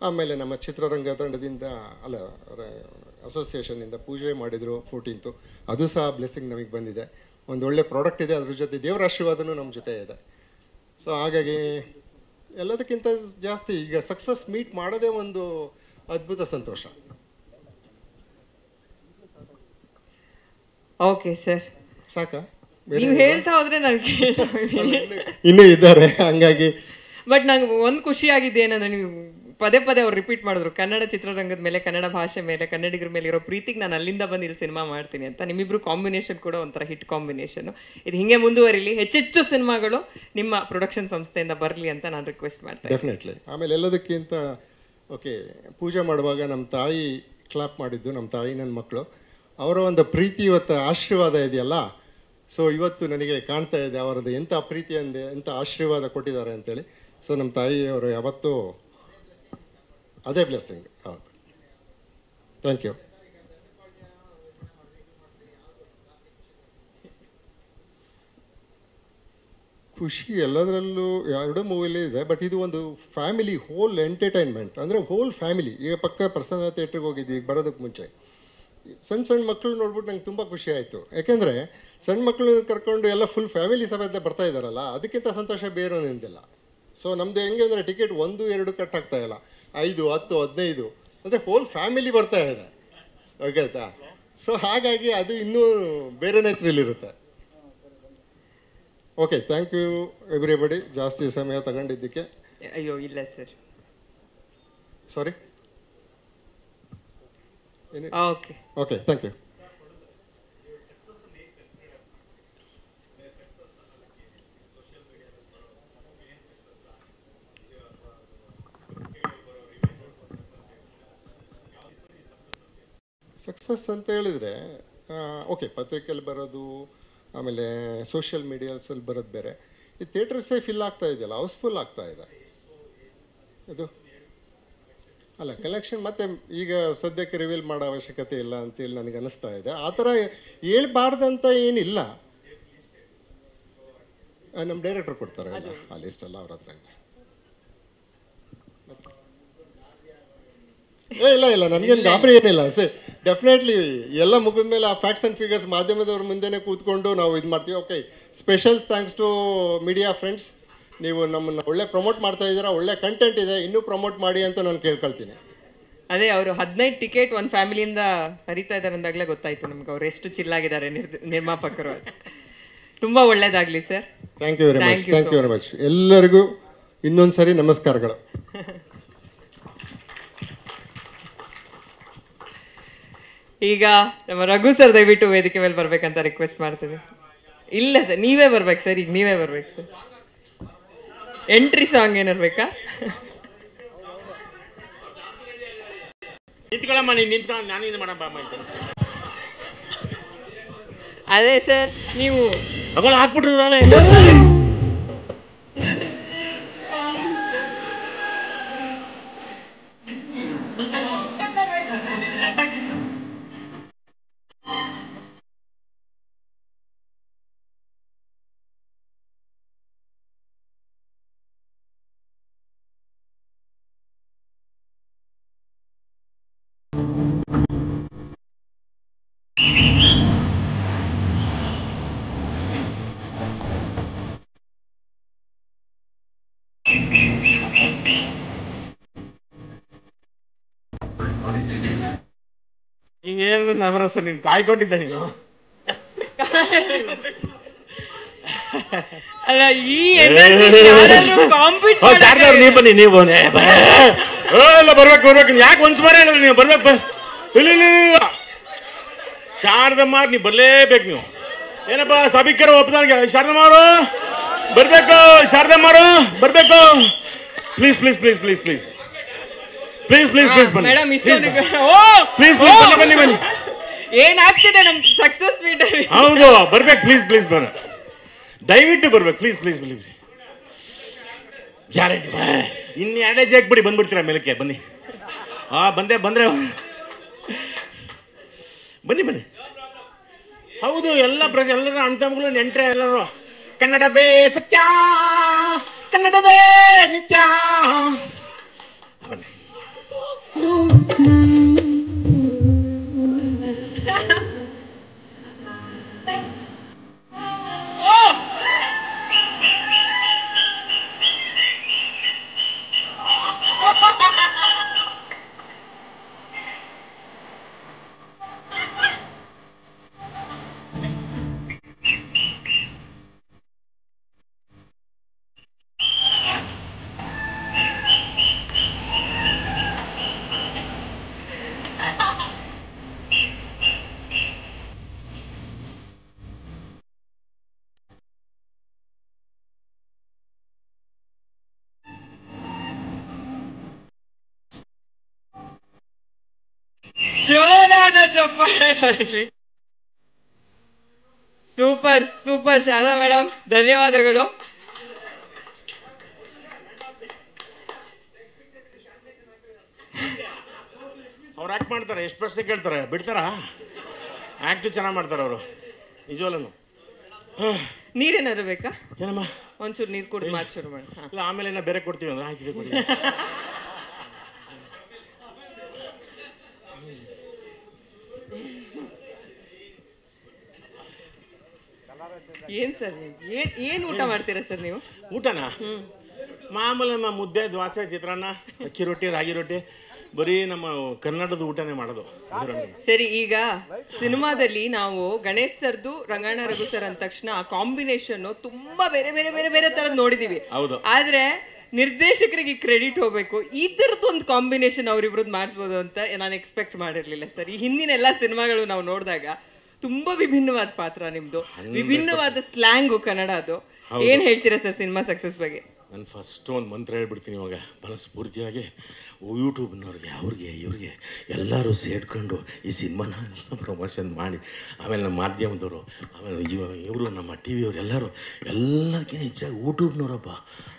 ಆಮೇಲೆ ನಮ್ಮ ಚಿತ್ರರಂಗ ತಂಡದಿಂದ ಅಸೋಸಿಯೇಷನಿಂದ ಪೂಜೆ ಮಾಡಿದರು 14th, ಅದು ಸಹ ಬ್ಲೆಸ್ಸಿಂಗ್ ನಮಗೆ ಬಂದಿದೆ. ಒಂದು ಒಳ್ಳೆ ಪ್ರಾಡಕ್ಟ್ ಇದೆ, ಅದ್ರ ಜೊತೆ ದೇವರ ಆಶೀರ್ವಾದನೂ ನಮ್ಮ ಜೊತೆ ಇದೆ. ಸೊ ಹಾಗಾಗಿ ಎಲ್ಲದಕ್ಕಿಂತ ಜಾಸ್ತಿ ಈಗ ಸಕ್ಸಸ್ ಮೀಟ್ ಮಾಡೋದೇ ಒಂದು ಅದ್ಭುತ ಸಂತೋಷ. ಓಕೆ ಸರ್, ಸಾಕಾ? ನೀವು ಹೇಳ್ತಾ ಹೋದ್ರೆ ನನಗೆ ಇನ್ನೂ ಇದ್ದಾರೆ, ಹಂಗಾಗಿ. ಬಟ್ ನಂಗೆ ಒಂದು ಖುಷಿ ಆಗಿದೆ ಏನಂದ್ರೆ, ನೀವು ಪದೇ ಅವ್ರು ರಿಪೀಟ್ ಮಾಡಿದ್ರು ಕನ್ನಡ ಚಿತ್ರರಂಗದ ಮೇಲೆ, ಕನ್ನಡ ಭಾಷೆ ಮೇಲೆ, ಕನ್ನಡಿಗರ ಮೇಲೆ ಇರೋ ಪ್ರೀತಿಗೆ ನಾನು ಅಲ್ಲಿಂದ ಬಂದು ಇಲ್ಲಿ ಸಿನಿಮಾ ಮಾಡ್ತೀನಿ ಅಂತ. ನಿಮ್ಮಿಬ್ರು ಕಾಂಬಿನೇಷನ್ ಕೂಡ ಒಂಥರ ಹಿಟ್ ಕಾಂಬಿನೇಷನ್. ಇದು ಹಿಂಗೆ ಮುಂದುವರಿಲಿ, ಹೆಚ್ಚೆಚ್ಚು ಸಿನಿಮಾಗಳು ನಿಮ್ಮ ಪ್ರೊಡಕ್ಷನ್ ಸಂಸ್ಥೆಯಿಂದ ಬರಲಿ ಅಂತ ನಾನು ರಿಕ್ವೆಸ್ಟ್ ಮಾಡ್ತೇನೆ. ಡೆಫಿನೆಟ್ಲಿ. ಆಮೇಲೆ ಎಲ್ಲದಕ್ಕಿಂತ ಓಕೆ, ಪೂಜೆ ಮಾಡುವಾಗ ನಮ್ಮ ತಾಯಿ ಕ್ಲಾಪ್ ಮಾಡಿದ್ದು, ನಮ್ಮ ತಾಯಿ ನನ್ನ ಮಕ್ಕಳು, ಅವರ ಒಂದು ಪ್ರೀತಿ ಇವತ್ತು ಆಶೀರ್ವಾದ ಇದೆಯಲ್ಲ. ಸೊ ಇವತ್ತು ನನಗೆ ಕಾಣ್ತಾ ಇದೆ ಅವರದ್ದು ಎಂಥ ಪ್ರೀತಿ ಅಂದೆ, ಎಂಥ ಆಶೀರ್ವಾದ ಕೊಟ್ಟಿದ್ದಾರೆ ಅಂತೇಳಿ. ಸೊ ನಮ್ಮ ತಾಯಿಯವರು ಯಾವತ್ತೂ ಅದೇ ಬ್ಲೆಸ್ಸಿಂಗ್. ಹೌದು, ಥ್ಯಾಂಕ್ ಯು. ಖುಷಿ ಎಲ್ಲದರಲ್ಲೂ 2 ಮೂವಿಲೇ ಇದೆ. ಬಟ್ ಇದು ಒಂದು ಫ್ಯಾಮಿಲಿ ಹೋಲ್ ಎಂಟರ್ಟೈನ್ಮೆಂಟ್, ಅಂದರೆ ಹೋಲ್ ಫ್ಯಾಮಿಲಿ. ಈಗ ಪಕ್ಕ ಪ್ರಸನ್ನ ಥಿಯೇಟ್ರಿಗೆ ಹೋಗಿದ್ವಿ ಈಗ ಬರೋದಕ್ಕೆ ಮುಂಚೆ. ಸಣ್ಣ ಮಕ್ಕಳು ನೋಡ್ಬಿಟ್ಟು ನಂಗೆ ತುಂಬ ಖುಷಿ ಆಯಿತು. ಯಾಕೆಂದರೆ ಸಣ್ಣ ಮಕ್ಕಳು ಕರ್ಕೊಂಡು ಎಲ್ಲ ಫುಲ್ ಫ್ಯಾಮಿಲಿ ಸಮೇತ ಬರ್ತಾ ಇದ್ದಾರಲ್ಲ, ಅದಕ್ಕಿಂತ ಸಂತೋಷ ಬೇರೆ ನಿಂದಿಲ್ಲ. ಸೊ ನಮ್ಮದು ಹೆಂಗೆ ಅಂದರೆ ಟಿಕೆಟ್ 1-2 ಕಟ್ ಆಗ್ತಾ ಇಲ್ಲ, 5, 10, 15 ಅಂದರೆ ಹೋಲ್ ಫ್ಯಾಮಿಲಿ ಬರ್ತಾ ಇದೆ. ಓಕೆ ಆಯ್ತಾ? ಸೊ ಹಾಗಾಗಿ ಅದು ಇನ್ನೂ ಬೇರೆನೇ ಥ್ರಿಲ್ ಇರುತ್ತೆ. ಓಕೆ, ಥ್ಯಾಂಕ್ ಯು ಎವ್ರಿಬಡಿ, ಜಾಸ್ತಿ ಸಮಯ ತಗೊಂಡಿದ್ದಕ್ಕೆ. ಅಯ್ಯೋ ಇಲ್ಲ sir, sorry. Okay, thank you. Success ಅಂತ ಹೇಳಿದರೆ ಓಕೆ, ಪತ್ರಿಕೆಯಲ್ಲಿ ಬರೋದು, ಆಮೇಲೆ ಸೋಷಿಯಲ್ ಮೀಡಿಯಾಸಲ್ಲಿ ಬರೋದು ಬೇರೆ. ಈ ಥಿಯೇಟರ್ಸೇ ಫಿಲ್ ಆಗ್ತಾ ಇದೆಯಲ್ಲ, ಹೌಸ್ಫುಲ್ ಆಗ್ತಾ ಇದೆ ಇದು. ಅಲ್ಲ, ಕಲೆಕ್ಷನ್ ಮತ್ತೆ ಈಗ ಸದ್ಯಕ್ಕೆ ರಿವೀಲ್ ಮಾಡೋ ಅವಶ್ಯಕತೆ ಇಲ್ಲ ಅಂತೇಳಿ ನನಗೆ ಅನಿಸ್ತಾ ಇದೆ. ಆ ಥರ ಹೇಳ್ಬಾರ್ದಂತ ಏನಿಲ್ಲ. ನಮ್ಮ ಡೈರೆಕ್ಟರ್ ಕೊಡ್ತಾರೆ ಆ ಲಿಸ್ಟ್ ಎಲ್ಲ ಅವ್ರ ಹತ್ರ ಇದೆ. ಇಲ್ಲ ನನಗೇನು ಗಾಬರಿ ಏನಿಲ್ಲ. ಡೆಫಿನೆಟ್ಲಿ ಎಲ್ಲ ಮುಗಿದ ಮೇಲೆ ಆ ಫ್ಯಾಕ್ಟ್ಸ್ ಆ್ಯಂಡ್ ಫಿಗರ್ಸ್ ಮಾಧ್ಯಮದವ್ರ ಮುಂದೆನೇ ಕೂತ್ಕೊಂಡು ನಾವು ಇದು ಮಾಡ್ತೀವಿ. Okay, special thanks to media friends. ನೀವು ನಮ್ಮನ್ನು ಒಳ್ಳೆ ಪ್ರಮೋಟ್ ಮಾಡ್ತಾ ಇದ್ದೀರಾ, ಒಳ್ಳೆ ಕಂಟೆಂಟ್ ಇದೆ, ಇನ್ನೂ ಪ್ರಮೋಟ್ ಮಾಡಿ ಅಂತ ನಾನು ಕೇಳ್ಕೊಳ್ತೀನಿ. ಅದೇ ಅವರು 15 ಟಿಕೆಟ್ ಒಂದು ಫ್ಯಾಮಿಲಿಯಿಂದ ಹರಿತಾ ಇದ್ದಾರೆ ಅಂದಾಗಲೇ ಗೊತ್ತಾಯ್ತು ನಮ್ಗೆ ಅವ್ರು ಎಷ್ಟು ಚಿಲ್ಲಾಗಿದ್ದಾರೆ ನಿರ್ಮಾಪಕರು. ತುಂಬ ಒಳ್ಳೇದಾಗಲಿ sir. Thank you very much. ಎಲ್ಲರಿಗೂ ಇನ್ನೊಂದು ಸರಿ ನಮಸ್ಕಾರಗಳು. ಈಗ ನಮ್ಮ ರಘು ಸರ್ ದಯವಿಟ್ಟು ವೇದಿಕೆ ಮೇಲೆ ಬರ್ಬೇಕಂತ ರಿಕ್ವೆಸ್ಟ್ ಮಾಡ್ತೀವಿ. ಇಲ್ಲ ಸರ್, ನೀವೇ ಬರ್ಬೇಕು ಸರ್. ಈಗ ನೀವೇ ಬರ್ಬೇಕು ಸರ್. Entry song ಏನಿರ್ಬೇಕಾ? ಅದೇ ಸರ್, ನೀವು ಹಾಕ್ಬಿಟ್ರೆ ಹಿಂಗೇನು ನವರಸ ನೀನು ಕಾಯ್ಕೊಂಡಿದ್ದ ನೀನು. ಅಲ್ಲ, ಈ ನೀವು ಬನ್ನಿ, ನೀವು ಎಲ್ಲ ಬರ್ಬೇಕು. ಯಾಕೆ ಒಂದ್ಸ ಮಾರ ಹೇಳಿದ್ರಿ ನೀವು ಬರ್ಬೇಕು? ಇಲ್ಲ ಶಾರದಮ್ಮ, ನೀವು ಬರ್ಲೇಬೇಕು. ನೀವು ಏನಪ್ಪ ಸಭಿಕರ ಒಪ್ಪದಾಗೆ ಶಾರದಮ್ಮವರು ಬರ್ಬೇಕು, ಶಾರದಮ್ಮವರು ಬರ್ಬೇಕು. Please please please please please please please please ಬನ್ನಿ ಮೇಡಮ್. ಪ್ಲೀಸ್ ಪ್ಲೀಸ್ ಬನ್ನಿ ಬನ್ನಿ ಬನ್ನಿ. ಏನಾಗ್ತಿದೆ ನಮ್ ಸಕ್ಸಸ್ ಮೀಟ್? ಹೌದು, ಬರ್ಬೇಕು. ಪ್ಲೀಸ್ ಪ್ಲೀಸ್ ಬರ, ದಯವಿಟ್ಟು ಬರ್ಬೇಕು. Please please please. ಗ್ಯಾರಂಟಿ. ಇನ್ನು ಎರಡೇ ಜೇಕ್ ಬಿಡಿ, ಬಂದ್ಬಿಡ್ತೀರಾ ಮೇಲಕ್ಕೆ. ಬನ್ನಿ. ಬಂದ್ರೆ ಬನ್ನಿ ಬನ್ನಿ. ಹೌದು, ಎಲ್ಲರ ಅಂತಮ್ಗಳು ನೆಂಟ್ರೆ ಎಲ್ಲರೂ. ಕನ್ನಡವೇ ಸತ್ಯ, ಕನ್ನಡವೇ ನಿತ್ಯ. ಬನ್ನಿ. ಸೂಪರ್ ಸೂಪರ್ ಶಾರದಾ ಮೇಡಮ್, ಧನ್ಯವಾದಗಳು. ಅವ್ರು ಆಕ್ಟ್ ಮಾಡ್ತಾರೆ, ಎಷ್ಟು ಪ್ರಶ್ನೆ ಕೇಳ್ತಾರೆ, ಬಿಡ್ತಾರ? ಆಕ್ಟ್ ಚೆನ್ನಾಗಿ ಮಾಡ್ತಾರೆ ಅವರು, ನಿಜವಲ್ಲೂ. ನೀರೇನಾದ್ರು ಬೇಕಾ? ಏನಮ್ಮ, ಒಂಚೂರು ನೀರು ಕುಡಿದು ಮಾತು ಶುರು ಮಾಡಿ. ಇಲ್ಲ, ಆಮೇಲೆ ಏನೋ ಬೇರೆ ಕೊಡ್ತೀವಿ ಅಂದ್ರೆ ಆಯ್ತಿದೆ ಕೊಡಿ. ಏನ್ ಸರ್, ಏನ್ ಊಟ ಮಾಡ್ತೀರಾ ಸರ್ ನೀವು? ಊಟನಾ? ಮಾಮೂಲಿ ನಮ್ಮ ಮುದ್ದೆ, ದ್ವಾಸೆ, ಚಿತ್ರಾನ್ನ, ಅಕ್ಕಿ ರೊಟ್ಟಿ, ರಾಗಿ ರೊಟ್ಟಿ, ಬರೀ ನಮ್ಮ ಕನ್ನಡದ ಊಟನೇ ಮಾಡೋದು. ಸರಿ, ಈಗ ಸಿನಿಮಾದಲ್ಲಿ ನಾವು ಗಣೇಶ್ ಸರ್ದು ರಂಗಣ್ಣ ರಘು ಸರ್ ಅಂದ ತಕ್ಷಣ ಆ ಕಾಂಬಿನೇಷನ್ ತುಂಬಾ ಬೇರೆ ಬೇರೆ ಬೇರೆ ಬೇರೆ ತರದ್ ನೋಡಿದೀವಿ. ಆದ್ರೆ ನಿರ್ದೇಶಕರಿಗೆ ಕ್ರೆಡಿಟ್ ಹೋಗ್ಬೇಕು. ಈ ತರದ್ದು ಒಂದು ಕಾಂಬಿನೇಷನ್ ಅವ್ರಿಬ್ರದ್ದು ಮಾಡಿಸ್ಬೋದು ಅಂತ ನಾನು ಎಕ್ಸ್ಪೆಕ್ಟ್ ಮಾಡಿರ್ಲಿಲ್ಲ ಸರ್. ಈ ಹಿಂದಿನ ಎಲ್ಲಾ ಸಿನಿಮಾಗಳು ನಾವು ನೋಡಿದಾಗ ತುಂಬಾ ವಿಭಿನ್ನವಾದ ಪಾತ್ರ ನಿಮ್ದು, ವಿಭಿನ್ನವಾದ ಸ್ಲ್ಯಾಂಗು ಕನ್ನಡದು. ಏನ್ ಹೇಳ್ತೀರಾ ಸರ್ ಸಿನಿಮಾ ಸಕ್ಸಸ್ ಬಗ್ಗೆ? ನಾನು ಫಸ್ಟ್ ಒಂದು ಮಂತ್ರ ಹೇಳ್ಬಿಡ್ತೀನಿ ಇವಾಗ ಮನಸ್ಫೂರ್ತಿಯಾಗಿ ಯೂಟ್ಯೂಬ್ನವ್ರಿಗೆ ಅವ್ರಿಗೆ ಇವ್ರಿಗೆ ಎಲ್ಲರೂ ಸೇರ್ಕೊಂಡು ಈ ಸಿನಿಮಾನ ಎಲ್ಲ ಪ್ರಮೋಷನ್ ಮಾಡಿ, ಆಮೇಲೆ ನಮ್ಮ ಮಾಧ್ಯಮದವರು, ಆಮೇಲೆ ಇವರು ನಮ್ಮ ಟಿ ವಿಯವರು ಎಲ್ಲರೂ ಎಲ್ಲಕ್ಕಿಂತ ಹೆಚ್ಚಾಗಿ ಯೂಟ್ಯೂಬ್ನವರಪ್ಪ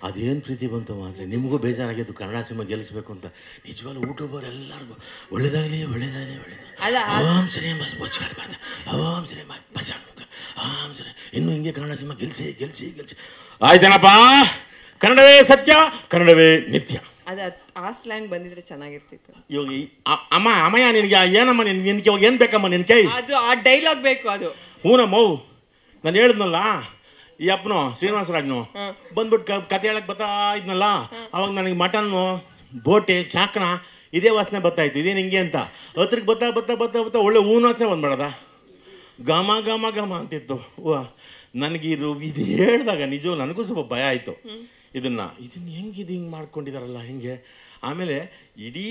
ಅದೇನು ಪ್ರೀತಿ ಬಂತು ಮಾತ್ರ. ನಿಮಗೂ ಬೇಜಾರಾಗಿದ್ದು ಕನ್ನಡ ಸಿನಿಮಾ ಗೆಲ್ಲಿಸ್ಬೇಕು ಅಂತ. ನಿಜವಾಗ್ಲೂ ಯೂಟ್ಯೂಬರ್ ಎಲ್ಲರಿಗೂ ಒಳ್ಳೇದಾಗಲಿ ಒಳ್ಳೇದಾಗಲಿ ಒಳ್ಳೇದಾಗಲಿ. ಆಮ್ ಸರಿ ಆಮ್ ಸರಿ ಆಮ್ ಸರಿ ಇನ್ನೂ ಹಿಂಗೆ ಕನ್ನಡ ಸಿನಿಮಾ ಗೆಲ್ಸಿ ಗೆಲ್ಸಿ ಗೆಲ್ಸಿ. ಆಯ್ತೇನಪ್ಪ, ಕನ್ನಡವೇ ಸತ್ಯ, ಕನ್ನಡವೇ ನಿತ್ಯ. ಆ ಸ್ಲ್ಯಾಂಗ್ ಬಂದಿದ್ರೆ ಚೆನ್ನಾಗಿರ್ತಿತ್ತು. ಇವಾಗ ಅಮ್ಮ ಅಮ್ಮಯ್ಯ ನಿನಗೆ ಏನಮ್ಮ ನಿನ್ಗೆ ಇವಾಗ ಏನು ಬೇಕಮ್ಮ ನಿನ್ ಕೈ? ಅದು ಆ ಡೈಲಾಗ್ ಬೇಕು. ಅದು ಹೂನಮ್ಮ, ನಾನು ಹೇಳಿದ್ನಲ್ಲ ಈ ಅಪ್ಪನು ಶ್ರೀನಿವಾಸರಾಜ್ನು ಬಂದ್ಬಿಟ್ಟು ಕತೆ ಹೇಳಕ್ ಬರ್ತಾ ಇದ್ನಲ್ಲ, ಅವಾಗ ನನಗೆ ಮಟನ್ನು ಬೋಟೆ ಚಾಕಣ ಇದೇ ವಾಸನೆ ಬರ್ತಾಯಿತ್ತು. ಇದೇನು ಹಿಂಗೆ ಅಂತ ಹತ್ರಕ್ಕೆ ಬರ್ತಾ ಬರ್ತಾ ಬರ್ತಾ ಬರ್ತಾ ಒಳ್ಳೆ ಹೂವಿನ ವಾಸನೆ ಬಂದ್ಬೇಡದ, ಘಮ ಘಮ ಘಮ ಅಂತಿತ್ತು. ನನಗಿರು ಇದು ಹೇಳಿದಾಗ ನಿಜವೂ ನನಗೂ ಸ್ವಲ್ಪ ಭಯ ಆಯಿತು. ಇದನ್ನು ಹೆಂಗೆ ಮಾಡ್ಕೊಂಡಿದ್ದಾರಲ್ಲ ಹಿಂಗೆ. ಆಮೇಲೆ ಇಡೀ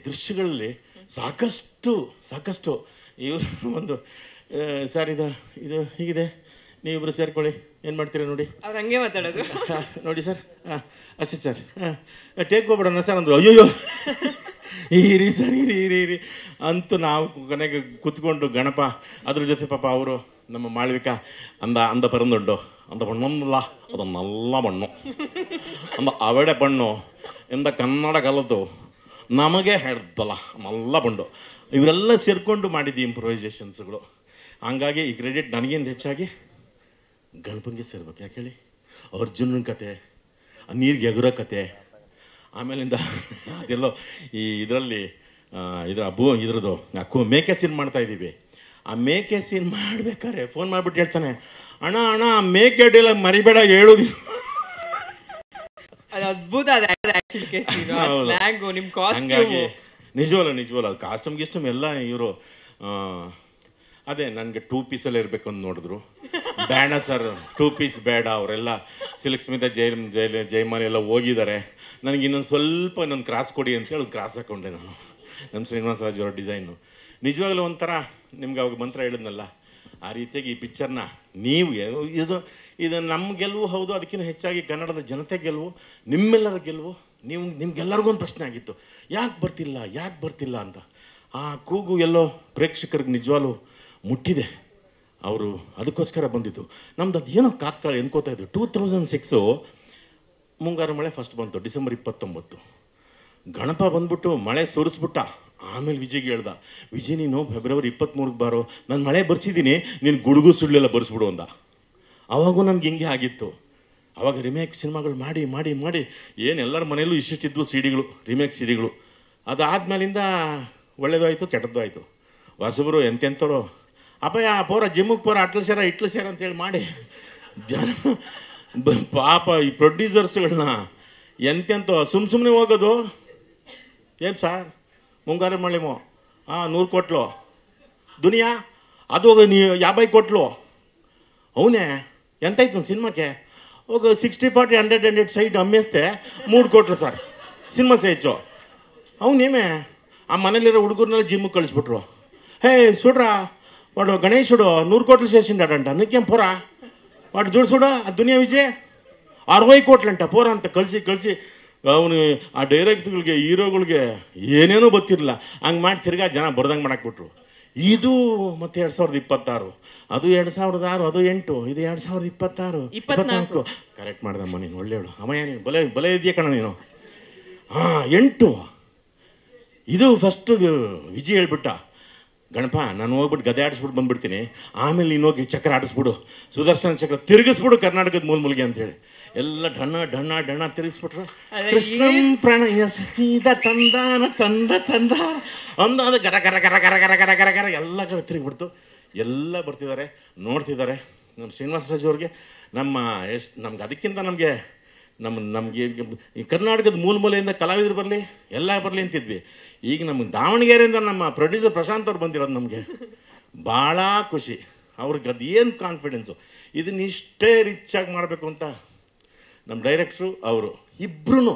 ದೃಶ್ಯಗಳಲ್ಲಿ ಸಾಕಷ್ಟು ಇವರು ಒಂದು ಸರ್ ಇದು ಹೀಗಿದೆ, ನೀವಿಬ್ಬರು ಸೇರ್ಕೊಳ್ಳಿ, ಏನು ಮಾಡ್ತೀರಾ ನೋಡಿ. ಅವ್ರು ಹಂಗೆ ಮಾತಾಡೋದು ನೋಡಿ ಸರ್, ಅಷ್ಟೇ ಸರ್, ಟೇಕ್ ಹೋಗ್ಬಿಡೋಣ ಸರ್ ಅಂದರು. ಅಯ್ಯೋ ಇರಿ ಸರ್ ಇರಿ ಅಂತೂ ನಾವು ಕೊನೆಗೆ ಕೂತ್ಕೊಂಡು ಗಣಪ ಅದ್ರ ಜೊತೆ ಪಾಪ ಅವರು ನಮ್ಮ ಮಾಳ್ವಿಕ ಅಂದ ಪರಂದುಂಡು ಅಂದ ಬಣ್ಣಲ್ಲ ಅದು ನಲ್ಲ ಬಣ್ಣು ಅಂದ ಅವಡೆ ಬಣ್ಣು ಎಂದ ಕನ್ನಡ ಕಲಿತು ನಮಗೆ ಹೇಳ್ದಲ್ಲ ನಲ್ಲ ಬಣ್ಣು. ಇವರೆಲ್ಲ ಸೇರಿಕೊಂಡು ಮಾಡಿದ್ದು ಇಂಪ್ರೊವೈಸೇಷನ್ಸ್ಗಳು. ಹಂಗಾಗಿ ಈ ಕ್ರೆಡಿಟ್ ನನಗಿಂತ ಹೆಚ್ಚಾಗಿ ಗಣಪನಿಗೆ ಸೇರ್ಬೇಕು. ಯಾಕೆ ಹೇಳಿ, ಅರ್ಜುನನ ಕತೆ, ನೀರಿಗೆ ಎಗುರೋ ಕತೆ, ಆಮೇಲಿಂದ ಅದೆಲ್ಲೋ ಈ ಇದರಲ್ಲಿ ಇದ್ರದ್ದು ಮೇಕೆ ಸೀನ್ ಮಾಡ್ತಾಯಿದ್ದೀವಿ. ಆ ಮೇಕೆ ಸೀನ್ ಮಾಡ್ಬೇಕಾದ್ರೆ ಫೋನ್ ಮಾಡಿಬಿಟ್ಟು ಹೇಳ್ತಾನೆ, ಅಣ್ಣ ಮೇಕೆ ಡೈಲಾಗ್ ಮರಿಬೇಡ ಹೇಳೋದು. ಅದ್ಭುತ. ಹಂಗಾಗಿ ನಿಜವಲ್ಲ ಅದು ಕಾಸ್ಟ್ಯೂಮ್ ಗಿಸ್ಟ್ಯೂಮ್ ಎಲ್ಲ ಇವರು ಅದೇ ನನಗೆ 2 ಪೀಸಲ್ಲೇ ಇರಬೇಕು ಅಂತ ನೋಡಿದ್ರು. ಬೇಡ ಸರ್ 2 ಪೀಸ್ ಬೇಡ, ಅವರೆಲ್ಲ ಸಿಲ್ಕ್ ಸ್ಮಿತಾ ಜಯಮಾಲಿ ಎಲ್ಲ ಹೋಗಿದ್ದಾರೆ, ನನಗೆ ಇನ್ನೊಂದು ಕ್ರಾಸ್ ಕೊಡಿ ಅಂತೇಳಿ ಕ್ರಾಸ್ ಹಾಕ್ಕೊಂಡೆ ನಾನು. ನಮ್ಮ ಶ್ರೀನಿವಾಸರಾಜ್ ಅವರ ಡಿಸೈನು ನಿಜವಾಗ್ಲೂ ಒಂಥರ ನಿಮ್ಗೆ ಅವಾಗ ಮಂತ್ರ ಹೇಳಿದ್ನಲ್ಲ, ಆ ರೀತಿಯಾಗಿ ಈ ಪಿಕ್ಚರ್ನ ನೀವು ಇದು ನಮ್ಮ ಗೆಲುವು ಹೌದು, ಅದಕ್ಕಿಂತ ಹೆಚ್ಚಾಗಿ ಕನ್ನಡದ ಜನತೆ ಗೆಲುವು, ನಿಮ್ಮೆಲ್ಲರ ಗೆಲುವು. ನಿಮ್ಗೆಲ್ಲರಿಗೂ ಒಂದು ಪ್ರಶ್ನೆ ಆಗಿತ್ತು, ಯಾಕೆ ಬರ್ತಿಲ್ಲ ಅಂತ. ಆ ಕೂಗು ಎಲ್ಲೋ ಪ್ರೇಕ್ಷಕರಿಗೆ ನಿಜವಾಗ್ಲೂ ಮುಟ್ಟಿದೆ. ಅವರು ಅದಕ್ಕೋಸ್ಕರ ಬಂದಿದ್ದು. ನಮ್ದು ಅದು ಏನೋ ಕಾಕ್ತಾಳೆ ಎನ್ಕೋತಾ ಇದ್ದು. 2006 ಮುಂಗಾರು ಮಳೆ ಫಸ್ಟ್ ಬಂತು, ಡಿಸೆಂಬರ್ 29. ಗಣಪ ಬಂದ್ಬಿಟ್ಟು ಮಳೆ ಸುರಿಸ್ಬಿಟ್ಟ. ಆಮೇಲೆ ವಿಜಯ್ಗೆ ಹೇಳ್ದ, ವಿಜಯ್ ನೀನು ಫೆಬ್ರವರಿ 23ಕ್ಕೆ ಬಾರೋ, ನಾನು ಮಳೆ ಬರ್ಸಿದ್ದೀನಿ, ನೀನು ಗುಡುಗು ಸುಳ್ಳೆಲ್ಲ ಬರ್ಸ್ಬಿಡು ಅಂದ. ಅವಾಗೂ ನಮ್ಗೆ ಹಿಂಗೆ ಆಗಿತ್ತು. ಅವಾಗ ರಿಮೇಕ್ ಸಿನಿಮಾಗಳು ಮಾಡಿ ಮಾಡಿ ಮಾಡಿ ಏನು ಎಲ್ಲರ ಮನೆಯಲ್ಲೂ ಇಷ್ಟಿದ್ವು ಸಿಡಿಗಳು, ರಿಮೇಕ್ ಸಿಡಿಗಳು. ಅದಾದ್ಮೇಲಿಂದ ಒಳ್ಳೇದು ಆಯಿತು, ಕೆಟ್ಟದ್ದು ಆಯಿತು. ಹೊಸಬರು ಎಂತೆಂಥವ್ರು ಅಪ್ಪಯ್ಯ ಪೋರ ಜಿಮ್ಮಿಗೆ ಪೋರ ಇಟ್ಲು ಸೇರ ಅಂತೇಳಿ ಮಾಡಿ ಜನ ಪಾಪ ಈ ಪ್ರೊಡ್ಯೂಸರ್ಸ್ಗಳನ್ನ ಎಂತೆಂಥ ಸುಮ್ಮನೆ ಹೋಗೋದು. ಏನು ಸಾರ್ ಮುಂಗಾರು ಮಳೆಮೋ 100 ಕೊಟ್ಲು ದುನಿಯಾ, ಅದು ಹೋಗ ನೀ 50 ಕೊಟ್ಲು, ಅವನೇ ಎಂತಾಯ್ತು ನನ್ನ ಸಿನಿಮಾಕ್ಕೆ ಹೋಗ 60-40 100 ಸೈಡ್ ಅಮ್ಮೇಸ್ತೆ 3 ಕೊಟ್ರು ಸರ್ ಸಿನಿಮಾ ಹೆಚ್ಚು. ಅವನೇಮೆ ಆ ಮನೇಲಿರೋ ಹುಡುಗರನ್ನೆಲ್ಲ ಜಿಮ್ಮಿಗೆ ಕಳಿಸ್ಬಿಟ್ರು. ಹೇ ಸುಡ್ರಾ వాడు గణేశుడు 100 కోట్లు చేసిండాడంట, నీకేం పోరా వాడు చూడు చూడు ఆ దునియా విజయ్ 60 కోట్లంట పోరా ಅಂತ ಕಳಿಸಿ ಅವನು ಆ ಡೈರೆಕ್ಟ್ಗಳಿಗೆ ಹೀರೋಗಳಿಗೆ ಏನೇನೋ ಗೊತ್ತಿರಲಿಲ್ಲ. ಹಂಗೆ ಮಾಡಿ ತಿರ್ಗಾ ಜನ ಬರ್ದಂಗೆ ಮಾಡಾಕ್ಬಿಟ್ರು. ಇದು ಮತ್ತೆ 2026, ಅದು 2006, ಅದು 8, ಇದು 2026 ಕರೆಕ್ಟ್ ಮಾಡ್ದಮ್ಮ ನೀನು. ಒಳ್ಳೆಯವಳು ಅಮ್ಮಯ್ಯ, ನೀನು ಬಲೆ ಇದೆಯಾ ಕಣ ನೀನು. 8 ಇದು ಫಸ್ಟ್ ವಿಜಯ್ ಹೇಳ್ಬಿಟ್ಟ, ಗಣಪ ನಾನು ಹೋಗ್ಬಿಟ್ಟು ಗದೆ ಆಡಿಸ್ಬಿಟ್ಟು ಬಂದ್ಬಿಡ್ತೀನಿ, ಆಮೇಲೆ ನೀನು ಹೋಗಿ ಚಕ್ರ ಆಡಿಸ್ಬಿಡು, ಸುದರ್ಶನ ಚಕ್ರ ತಿರುಗಿಸ್ಬಿಡು ಕರ್ನಾಟಕದ ಮೂಲೆ ಅಂತೇಳಿ ಎಲ್ಲ ಡಣ್ಣ ತಿರುಗಿಸ್ಬಿಟ್ರು. ಕೃಷ್ಣಂ ಪ್ರಣಯ ಸತೀದ ತಂದಾನ ತಂದ ಅಂದ ಗರ ಗರ ಗರ ಗರ ಗರ ಗರ ಗರ ಗರ ಎಲ್ಲ ಕಡೆ ತಿರುಗಿಬಿಡ್ತು. ಎಲ್ಲ ಬರ್ತಿದ್ದಾರೆ, ನೋಡ್ತಿದ್ದಾರೆ. ನಮ್ಮ ಶ್ರೀನಿವಾಸರಾಜ್ ಅವ್ರಿಗೆ ನಮ್ಗೆ ಅದಕ್ಕಿಂತ ನಮಗೆ ಈ ಕರ್ನಾಟಕದ ಮೂಲೆಯಿಂದ ಕಲಾವಿದರು ಬರಲಿ, ಎಲ್ಲ ಬರಲಿ ಅಂತಿದ್ವಿ. ಈಗ ನಮ್ಗೆ ದಾವಣಗೆರೆಯಿಂದ ನಮ್ಮ ಪ್ರೊಡ್ಯೂಸರ್ ಪ್ರಶಾಂತ್ ಅವ್ರು ಬಂದಿರೋದು ನಮಗೆ ಭಾಳ ಖುಷಿ. ಅವ್ರಿಗೆ ಅದು ಏನು ಕಾನ್ಫಿಡೆನ್ಸು, ಇದನ್ನ ಇಷ್ಟೇ ರಿಚಾಗಿ ಮಾಡಬೇಕು ಅಂತ ನಮ್ಮ ಡೈರೆಕ್ಟ್ರು ಅವರು ಇಬ್ಬರೂ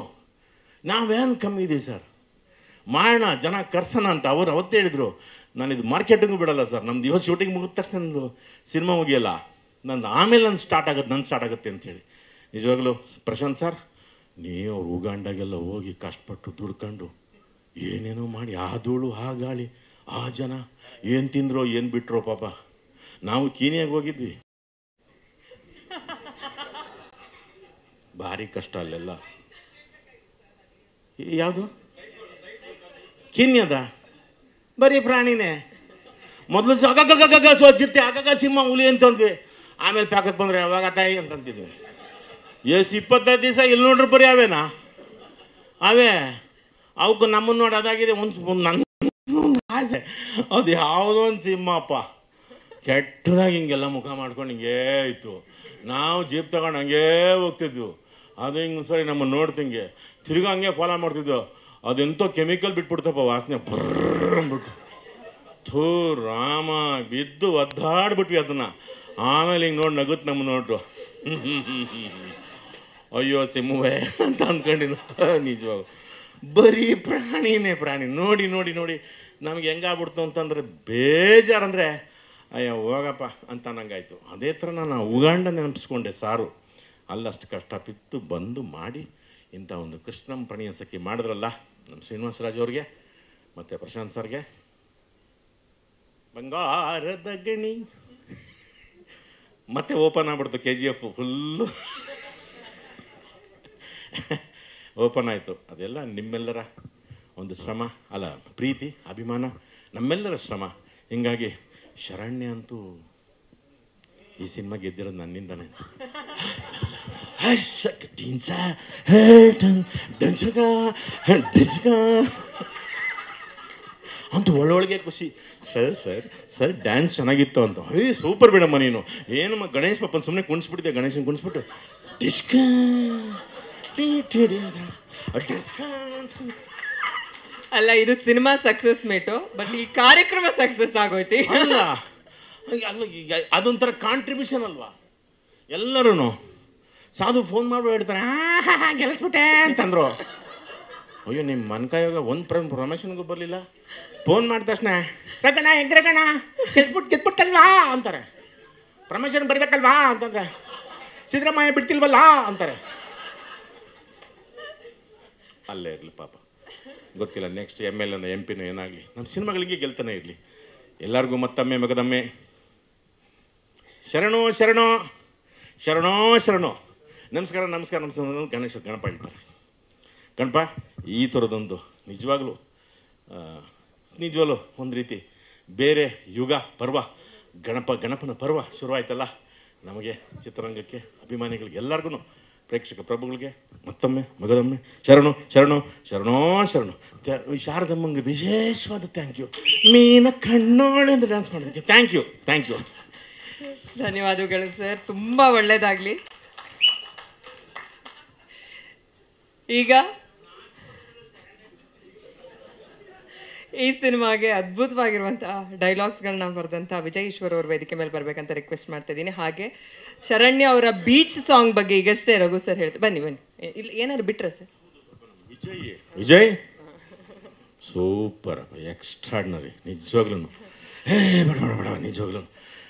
ನಾವೇನು ಕಮ್ಮಿ ಇದ್ದೀವಿ ಸರ್, ಮಾಡೋಣ ಜನ ಕರ್ಸೋಣ ಅಂತ ಅವ್ರು ಅವತ್ತೇ ಹೇಳಿದರು. ನಾನು ಇದು ಮಾರ್ಕೆಟಿಂಗು ಬಿಡೋಲ್ಲ ಸರ್, ನಮ್ದು ಇವತ್ತು ಶೂಟಿಂಗ್ ಮುಗಿದ ತಕ್ಷಣ ಸಿನಿಮಾ ಮುಗಿಯಲ್ಲ, ಆಮೇಲೆ ನನ್ನ ಸ್ಟಾರ್ಟ್ ಆಗುತ್ತೆ ಅಂಥೇಳಿ ನಿಜವಾಗ್ಲೂ ಪ್ರಶಾಂತ್ ಸರ್, ನೀವು ಅವ್ರು ಉಗಾಂಡಾಗೆಲ್ಲ ಹೋಗಿ ಕಷ್ಟಪಟ್ಟು ದುಡ್ಕೊಂಡು ಏನೇನೋ ಮಾಡಿ ಆ ಧೂಳು ಆ ಗಾಳಿ ಆ ಜನ ಏನು ತಿಂದ್ರೋ ಏನು ಬಿಟ್ರೋ ಪಾಪ. ನಾವು ಕೀನಿಯಾಗಿ ಹೋಗಿದ್ವಿ, ಭಾರಿ ಕಷ್ಟ ಅಲ್ಲೆಲ್ಲ. ಯಾವುದು ಕೀನ್ಯದ ಬರೀ ಪ್ರಾಣಿನೇ. ಮೊದಲು ಸೋಜಿರ್ತಿ ಆಗಾಗ ಸಿಂಹ ಹುಲಿ ಅಂತಂದ್ವಿ, ಆಮೇಲೆ ಪ್ಯಾಕಕ್ಕೆ ಬಂದರೆ ಯಾವಾಗ ತಾಯಿ ಅಂತಂತಿದ್ವಿ. 25 ದಿವಸ ಇಲ್ಲಿ ನೋಡ್ರಿ ಬರೀ ಅವೇನಾ ಅವೇ. ಅವಕ್ಕೆ ನಮ್ಮನ್ನು ನೋಡಿ ಅದಾಗಿದೆ ಒಂದು ನನ್ನ ಆಸೆ. ಅದು ಯಾವುದೋ ಒಂದು ಸಿಂಹಪ್ಪ ಕೆಟ್ಟದಾಗಿ ಹಿಂಗೆಲ್ಲ ಮುಖ ಮಾಡ್ಕೊಂಡು ಹಿಂಗೇ ಇತ್ತು. ನಾವು ಜೀಪ್ ತಗೊಂಡು ಹಂಗೇ ಹೋಗ್ತಿದ್ವು. ಅದು ಹಿಂಗೆ ಸರಿ ನಮ್ಮನ್ನು ನೋಡ್ತಿಂಗೆ ತಿರ್ಗಾ ಹಂಗೆ ಫಾಲೋ ಮಾಡ್ತಿದ್ದೆವು. ಅದೆಂತೋ ಕೆಮಿಕಲ್ ಬಿಟ್ಬಿಡ್ತಪ್ಪ ವಾಸನೆ ಬರ್ಬಿಟ್ಟು. ಥೂ ರಾಮ, ಬಿದ್ದು ಒದ್ದಾಡ್ಬಿಟ್ವಿ ಅದನ್ನು. ಆಮೇಲೆ ಹಿಂಗೆ ನೋಡಿ ನಗುತ್ತೆ ನಮ್ಮ ನೋಡ್ರು. ಅಯ್ಯೋ ಸಿಂಹವೇ ಅಂತ ಅಂದ್ಕೊಂಡಿದ್ದು. ನಿಜವಾಗ ಬರೀ ಪ್ರಾಣಿನೇ ಪ್ರಾಣಿ. ನೋಡಿ ನೋಡಿ ನೋಡಿ ನಮ್ಗೆ ಹೆಂಗಾಗ್ಬಿಡ್ತು ಅಂತಂದರೆ ಬೇಜಾರಂದರೆ ಅಯ್ಯೋ ಹೋಗಪ್ಪ ಅಂತ ನಂಗಾಯ್ತು. ಅದೇ ಥರ ನಾನು ಉಗಾಂಡ ನೆನಪಿಸ್ಕೊಂಡೆ. ಸಾರು ಅಲ್ಲಷ್ಟು ಕಷ್ಟಪಿತ್ತು ಬಂದು ಮಾಡಿ ಇಂಥ ಒಂದು ಕೃಷ್ಣಂ ಪ್ರಣಯ ಸಖಿ ಮಾಡಿದ್ರಲ್ಲ ನಮ್ಮ ಶ್ರೀನಿವಾಸರಾಜ್ ಅವ್ರಿಗೆ ಮತ್ತು ಪ್ರಶಾಂತ್ ಸರ್ಗೆ. ಬಂಗಾರದ ಗಣಿ ಮತ್ತೆ ಓಪನ್ ಆಗ್ಬಿಡ್ತು. KGF ಫುಲ್ಲು ಓಪನ್ ಆಯಿತು. ಅದೆಲ್ಲ ನಿಮ್ಮೆಲ್ಲರ ಒಂದು ಶ್ರಮ ಅಲ್ಲ, ಪ್ರೀತಿ ಅಭಿಮಾನ, ನಮ್ಮೆಲ್ಲರ ಶ್ರಮ. ಹೀಗಾಗಿ ಶರಣ್ಯ ಅಂತೂ ಈ ಸಿನಿಮಾ ಗೆದ್ದಿರೋದು ನನ್ನಿಂದನೇ. ಅಂತೂ ಒಳ್ಳೊಳಗೆ ಖುಷಿ. ಸರ್ ಸರ್ ಸರ್ ಡ್ಯಾನ್ಸ್ ಚೆನ್ನಾಗಿತ್ತು ಅಂತ. ಸೂಪರ್ ಬಿಡಮ್ಮ ನೀನು. ಏನಮ್ಮ ಗಣೇಶ್ ಪಾಪನ್ ಸುಮ್ಮನೆ ಕುಣಿಸ್ಬಿಟ್ಟಿದ್ದೆ. ಗಣೇಶನ್ ಕುಣಿಸ್ಬಿಟ್ಟು ಡಿಸ್ಕ ಅಲ್ಲ, ಇದು ಸಿನಿಮಾ ಸಕ್ಸಸ್ ಮೇಟು, ಬಟ್ ಈ ಕಾರ್ಯಕ್ರಮ ಸಕ್ಸಸ್ ಆಗೋಯ್ತಿ. ಅಲ್ಲ ಅಲ್ಲ, ಅದೊಂಥರ ಕಾಂಟ್ರಿಬ್ಯೂಷನ್ ಅಲ್ವಾ. ಎಲ್ಲರೂ ಸಾಧು ಫೋನ್ ಮಾಡ್ಬಿಟ್ಟು ಹೇಳ್ತಾರೆ ಗೆಲ್ಲಿಸ್ಬಿಟ್ಟೆ ಅಂತಂದ್ರು. ಅಯ್ಯೋ ನಿಮ್ಮ ಮನ್ಕಾಯೋಗ ಒಂದು ಪ್ರಮೋಷನ್ಗೂ ಬರಲಿಲ್ಲ. ಫೋನ್ ಮಾಡಿದ ತಕ್ಷಣ ರಗಣ ಹೆಗ್ರಗಣ ಗೆದ್ಬಿಟ್ಟಲ್ವಾ ಅಂತಾರೆ. ಪ್ರಮೋಷನ್ ಬರಬೇಕಲ್ವಾ ಅಂತಂದ್ರೆ ಸಿದ್ದರಾಮಯ್ಯ ಬಿಡ್ತಿಲ್ವಲ್ಲ ಅಂತಾರೆ. ಅಲ್ಲೇ ಇರಲಿ ಪಾಪ, ಗೊತ್ತಿಲ್ಲ ನೆಕ್ಸ್ಟ್ MLA MP ಏನಾಗಲಿ ನಮ್ಮ ಸಿನಿಮಾಗಳಿಗೆ ಗೆಲ್ತಾನೆ ಇರಲಿ. ಎಲ್ಲರಿಗೂ ಮತ್ತೊಮ್ಮೆ ಮಗದೊಮ್ಮೆ ಶರಣೋ ಶರಣೋ ಶರಣೋ ಶರಣೋ. ನಮಸ್ಕಾರ ನಮಸ್ಕಾರ ನಮಸ್ಕಾರ. ಗಣೇಶ ಗಣಪ ಹೇಳ್ತಾರೆ. ಗಣಪ ಈ ಥರದೊಂದು ನಿಜವಾಗ್ಲೂ ಒಂದು ರೀತಿ ಬೇರೆ ಯುಗ ಪರ್ವ, ಗಣಪನ ಪರ್ವ ಶುರುವಾಯ್ತಲ್ಲ. ನಮಗೆ ಚಿತ್ರರಂಗಕ್ಕೆ ಅಭಿಮಾನಿಗಳಿಗೆ ಎಲ್ಲರಿಗೂ ಪ್ರೇಕ್ಷಕ ಪ್ರಭುಗಳಿಗೆ ಮತ್ತೊಮ್ಮೆ ಮಗದೊಮ್ಮೆ ಶರಣು ಶರಣು ಶರಣೋ ಶರಣು. ಶಾರದಮ್ಮಂಗೆ ವಿಶೇಷವಾದ ಥ್ಯಾಂಕ್ ಯು. ಮೀನ ಕಣ್ಣೋಳೆಂದು ಡ್ಯಾನ್ಸ್ ಮಾಡೋದಕ್ಕೆ ಥ್ಯಾಂಕ್ ಯು ಥ್ಯಾಂಕ್ ಯು. ಧನ್ಯವಾದಗಳು ಸರ್, ತುಂಬ ಒಳ್ಳೆಯದಾಗಲಿ. ಈಗ ಈ ಸಿನಿಮಾಗೆ ಅದ್ಭುತವಾಗಿರುವಂತಹ ಡೈಲಾಗ್ಸ್ಗಳನ್ನ ಬರೆದಂಥ ವಿಜಯ್ ಈಶ್ವರ್ ಅವ್ರ ವೇದಿಕೆ ಮೇಲೆ ಬರಬೇಕಂತ ರಿಕ್ವೆಸ್ಟ್ ಮಾಡ್ತಾ ಇದ್ದೀನಿ. ಹಾಗೆ ಶರಣ್ಯ ಅವರ ಬೀಚ್ ಸಾಂಗ್ ಬಗ್ಗೆ ಈಗಷ್ಟೇ ರಘು ಸರ್ ಹೇಳ್ತಾರೆ. ಬನ್ನಿ ಬನ್ನಿ. ಇಲ್ಲಿ ಏನಾದ್ರು ಬಿಟ್ರೆ ಸರ್? Vijay super, extraordinary. ನಿಜವಾಗ್ಲೂ ಬೇಡ ನಿಜವಾಗ್ಲೂ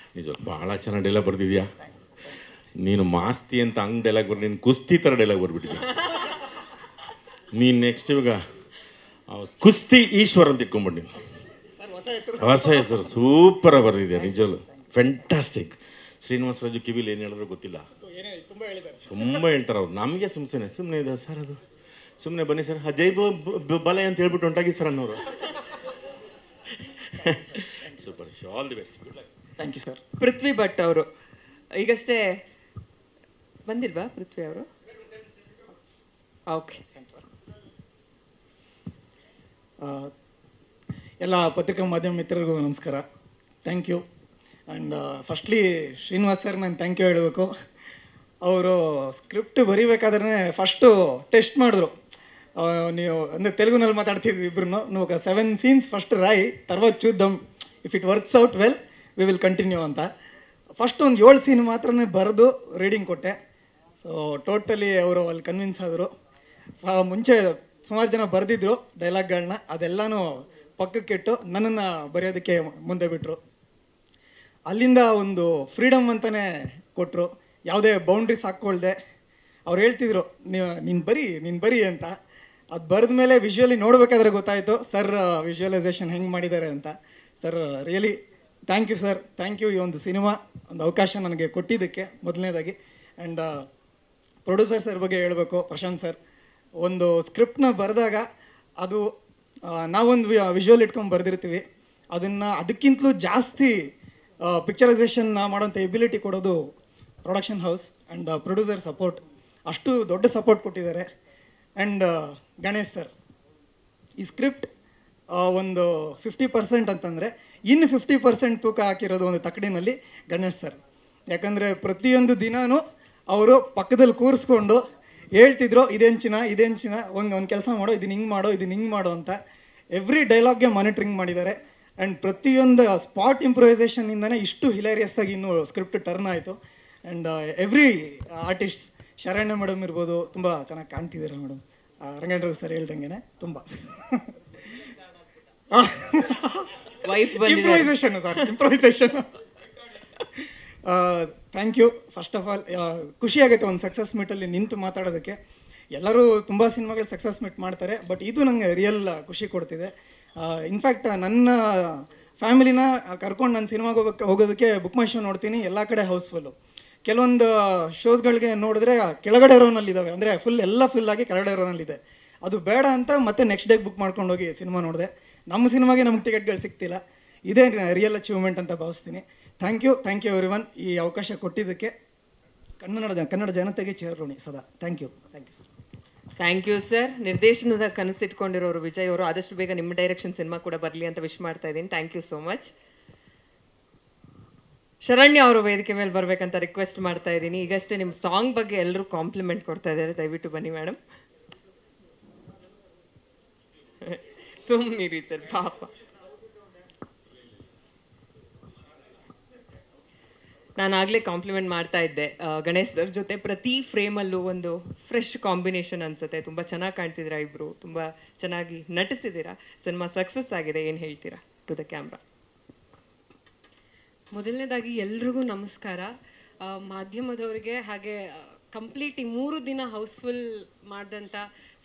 ಭಾಳ ಚೆನ್ನಾಗಿ ಡೈಲಾಗ್ ಬರ್ದಿದ್ಯಾ ನೀನು. ಮಾಸ್ತಿ ಅಂತ ಹಂಗೆ ಡೈಲಾಗ್ ಬರ್ದು ನೀನು ಕುಸ್ತಿ ಥರ ಡೈಲಾಗ್ ಬರ್ಬಿಟ್ಟಿದ್ಯಾ ನೀನು. ನೆಕ್ಸ್ಟ್ ಇವಾಗ ಕುಸ್ತಿ ಈಶ್ವರ್ ಅಂತ ಇಟ್ಕೊಂಡ್ಬಿಟ್ಟು ಹೊಸ ಹೆಸರು ಸೂಪರಾಗಿ ಬರ್ದಿದ್ಯಾ. ನಿಜವಾಗ್ಲು ಫ್ಯಾಂಟಾಸ್ಟಿಕ್. ಶ್ರೀನಿವಾಸರಾಜು ಕಿವಿಲಿ ಏನು ಹೇಳಿದ್ರು ಗೊತ್ತಿಲ್ಲ, ತುಂಬ ಹೇಳ್ತಾರೆ ಅವ್ರು. ನಮಗೆ ಸುಮ್ಮನೆ ಇದೆ ಸರ್, ಅದು ಸುಮ್ಮನೆ ಬನ್ನಿ ಸರ್ ಜೈ ಬಲೆ ಅಂತ ಹೇಳ್ಬಿಟ್ಟು ಹೊಂಟಾಗಿ ಸರ್ ಅನ್ನೋರು. Super, all the best, good luck. Thank you sir. Prithvi Bhat ಅವರು ಈಗಷ್ಟೇ ಬಂದಿಲ್ವಾ? ಪೃಥ್ವಿ ಅವರು ಓಕೆ. ಎಲ್ಲ ಪತ್ರಿಕಾ ಮಾಧ್ಯಮ ಮಿತ್ರರಿಗೂ ನಮಸ್ಕಾರ. Thank you. And firstly Srinivas sir ನಾನು ಥ್ಯಾಂಕ್ ಯು ಹೇಳಬೇಕು. ಅವರು ಸ್ಕ್ರಿಪ್ಟ್ ಬರೀಬೇಕಾದ್ರೆ ಫಸ್ಟು ಟೆಸ್ಟ್ ಮಾಡಿದ್ರು. ನೀವು ಅಂದರೆ ತೆಲುಗುನಲ್ಲಿ ಮಾತಾಡ್ತಿದ್ವಿ ಇಬ್ಬರು. ನೀವು 7 ಸೀನ್ಸ್ ಫಸ್ಟ್ ರಾಯಿ, తర్వాత చూద్దాం, if it works out well we will continue ಅಂತ. ಫಸ್ಟ್ ಒಂದು 7 ಸೀನ್ ಮಾತ್ರನೇ ಬರೆದು ರೀಡಿಂಗ್ ಕೊಟ್ಟೆ. ಸೊ ಟೋಟಲಿ ಅವರು ಅಲ್ಲಿ ಕನ್ವಿನ್ಸ್ ಆದರು. ಮುಂಚೆ ಸುಮಾರು ಜನ ಬರೆದಿದ್ರು ಡೈಲಾಗ್ಗಳನ್ನ, ಅದೆಲ್ಲನೂ ಪಕ್ಕಕ್ಕಿಟ್ಟು ನನ್ನನ್ನು ಬರೆಯೋದಕ್ಕೆ ಮುಂದೆ ಬಿಟ್ಟರು. ಅಲ್ಲಿಂದ ಒಂದು ಫ್ರೀಡಮ್ ಅಂತಲೇ ಕೊಟ್ಟರು. ಯಾವುದೇ ಬೌಂಡ್ರೀಸ್ ಹಾಕ್ಕೊಳ್ದೆ ಅವ್ರು ಹೇಳ್ತಿದ್ರು ನೀನು ಬರಿ ಅಂತ. ಅದು ಬರೆದ ಮೇಲೆ ವಿಜುವಲಿ ನೋಡಬೇಕಾದ್ರೆ ಗೊತ್ತಾಯಿತು ಸರ್ ವಿಜುವಲೈಸೇಷನ್ ಹೆಂಗೆ ಮಾಡಿದ್ದಾರೆ ಅಂತ. Sir really thank you sir, thank you. ಈ ಒಂದು ಸಿನಿಮಾ ಒಂದು ಅವಕಾಶ ನನಗೆ ಕೊಟ್ಟಿದ್ದಕ್ಕೆ ಮೊದಲನೇದಾಗಿ. ಆ್ಯಂಡ್ ಪ್ರೊಡ್ಯೂಸರ್ ಸರ್ ಬಗ್ಗೆ ಹೇಳಬೇಕು, ಪ್ರಶಾಂತ್ ಸರ್. ಒಂದು ಸ್ಕ್ರಿಪ್ಟ್ನ ಬರೆದಾಗ ಅದು ನಾವೊಂದು ವಿಜುವಲ್ ಇಟ್ಕೊಂಡು ಬರೆದಿರ್ತೀವಿ, ಅದಕ್ಕಿಂತಲೂ ಜಾಸ್ತಿ ಪಿಕ್ಚರೈಸೇಷನ್ ಮಾಡೋಂಥ ಎಬಿಲಿಟಿ ಕೊಡೋದು production house and producer support. ಅಷ್ಟು ದೊಡ್ಡ ಸಪೋರ್ಟ್ ಕೊಟ್ಟಿದ್ದಾರೆ. ಆ್ಯಂಡ್ ಗಣೇಶ್ ಸರ್, ಈ ಸ್ಕ್ರಿಪ್ಟ್ ಒಂದು 50% ಅಂತಂದರೆ ಇನ್ನು 50% ತೂಕ ಹಾಕಿರೋದು ಒಂದು ತಕ್ಕಡಿನಲ್ಲಿ ಗಣೇಶ್ ಸರ್. ಯಾಕಂದರೆ ಪ್ರತಿಯೊಂದು ದಿನವೂ ಅವರು ಪಕ್ಕದಲ್ಲಿ ಕೂರಿಸ್ಕೊಂಡು ಹೇಳ್ತಿದ್ರು ಇದೇನು ಚಿನ್ನ ಒಂದು ಕೆಲಸ ಮಾಡೋ, ಇದನ್ನ ಹಿಂಗೆ ಮಾಡೋ ಅಂತ. ಎವ್ರಿ ಡೈಲಾಗ್ಗೆ ಮಾನಿಟ್ರಿಂಗ್ ಮಾಡಿದ್ದಾರೆ. ಆ್ಯಂಡ್ ಪ್ರತಿಯೊಂದು ಸ್ಪಾಟ್ ಇಂಪ್ರೂವೈಸೇಷನ್ನಿಂದನೇ ಇಷ್ಟು ಹಿಲೇರಿಯಸ್ ಆಗಿ ಇನ್ನೂ ಸ್ಕ್ರಿಪ್ಟ್ ಟರ್ನ್ ಆಯಿತು. And every artist, Sharanya madam ಇರ್ಬೋದು, ತುಂಬ ಚೆನ್ನಾಗಿ ಕಾಣ್ತಿದ್ದೀರಾ ಮೇಡಮ್. ರಂಗೇಂದ್ರ ಸರ್ ಹೇಳ್ದಂಗೆ ತುಂಬ improvisation sir, improvisation. Thank you. First of all ಖುಷಿಯಾಗುತ್ತೆ ಒಂದು ಸಕ್ಸಸ್ ಮೀಟಲ್ಲಿ ನಿಂತು ಮಾತಾಡೋದಕ್ಕೆ. ಎಲ್ಲರೂ ತುಂಬ ಸಿನಿಮಾಗಳು ಸಕ್ಸಸ್ ಮೀಟ್ ಮಾಡ್ತಾರೆ, ಬಟ್ ಇದು ನನಗೆ ರಿಯಲ್ ಖುಷಿ ಕೊಡ್ತಿದೆ. ಇನ್ಫ್ಯಾಕ್ಟ್ ನನ್ನ ಫ್ಯಾಮಿಲಿನ ಕರ್ಕೊಂಡು ನಾನು ಸಿನಿಮಾಗೆ ಹೋಗೋದಕ್ಕೆ ಬುಕ್ ಮೈ ಶೋ ನೋಡ್ತೀನಿ, ಎಲ್ಲ ಕಡೆ ಹೌಸ್ಫುಲ್ಲು. ಕೆಲವೊಂದು ಶೋಸ್ಗಳಿಗೆ ನೋಡಿದ್ರೆ ಕೆಳಗಡೆ ರೋನಲ್ಲಿದ್ದಾವೆ, ಅಂದರೆ ಎಲ್ಲ ಫುಲ್ಲಾಗಿ ಕೆಳಗಡೆ ರೋನಲ್ಲಿದೆ. ಅದು ಬೇಡ ಅಂತ ಮತ್ತೆ ನೆಕ್ಸ್ಟ್ ಡೇಗೆ ಬುಕ್ ಮಾಡ್ಕೊಂಡು ಹೋಗಿ ಸಿನಿಮಾ ನೋಡಿದೆ. ನಮ್ಮ ಸಿನಿಮಾಗೆ ನಮ್ಗೆ ಟಿಕೆಟ್ಗಳು ಸಿಗ್ತಿಲ್ಲ. ಇದೇ ರಿಯಲ್ ಅಚೀವ್ಮೆಂಟ್ ಅಂತ ಭಾವಿಸ್ತೀನಿ. ಥ್ಯಾಂಕ್ ಯು ಎವ್ರಿವನ್, ಈ ಅವಕಾಶ ಕೊಟ್ಟಿದ್ದಕ್ಕೆ. ಕನ್ನಡ ಜನತೆಗೆ ಚಿರಋಣಿ ಸದಾ. Thank you sir. Thank you sir. ನಿರ್ದೇಶನದ ಕನಸಿಟ್ಕೊಂಡಿರೋರು ವಿಜಯ್ ಅವರು ಆದಷ್ಟು ಬೇಗ ನಿಮ್ಮ ಡೈರೆಕ್ಷನ್ ಸಿನಿಮಾ ಕೂಡ ಬರಲಿ ಅಂತ ವಿಶ್ ಮಾಡ್ತಾ ಇದ್ದೀನಿ. Thank you so much. Sharanya ಅವರು ವೇದಿಕೆ ಮೇಲೆ ಬರಬೇಕಂತ ರಿಕ್ವೆಸ್ಟ್ ಮಾಡ್ತಾ ಇದ್ದೀನಿ. ಈಗಷ್ಟೇ ನಿಮ್ಮ ಸಾಂಗ್ ಬಗ್ಗೆ ಎಲ್ಲರೂ ಕಾಂಪ್ಲಿಮೆಂಟ್ ಕೊಡ್ತಾ ಇದ್ದಾರೆ, ದಯವಿಟ್ಟು ಬನ್ನಿ ಮೇಡಮ್. ಸುಮ್ಮನಿರಿ ಸರ್, ಪಾಪ. ನಾನು ಆಗಲೇ ಕಾಂಪ್ಲಿಮೆಂಟ್ ಮಾಡ್ತಾ ಇದ್ದೆ ಗಣೇಶ್ ಸರ್ ಜೊತೆ. ಪ್ರತಿ ಫ್ರೇಮಲ್ಲೂ ಒಂದು ಫ್ರೆಶ್ ಕಾಂಬಿನೇಷನ್ ಅನಿಸುತ್ತೆ. ತುಂಬ ಚೆನ್ನಾಗಿ ಕಾಣ್ತಿದ್ದೀರಾ ಇಬ್ಬರು, ತುಂಬ ಚೆನ್ನಾಗಿ ನಟಿಸಿದ್ದೀರಾ. ಸಿನಿಮಾ ಸಕ್ಸಸ್ ಆಗಿದೆ. ಏನು ಹೇಳ್ತೀರಾ ಟು ದ ಕ್ಯಾಮ್ರಾ? ಮೊದಲನೇದಾಗಿ ಎಲ್ರಿಗೂ ನಮಸ್ಕಾರ. ಮಾಧ್ಯಮದವರಿಗೆ ಹಾಗೆ ಕಂಪ್ಲೀಟ್ ಈ 3 ದಿನ ಹೌಸ್ಫುಲ್ ಮಾಡಿದಂಥ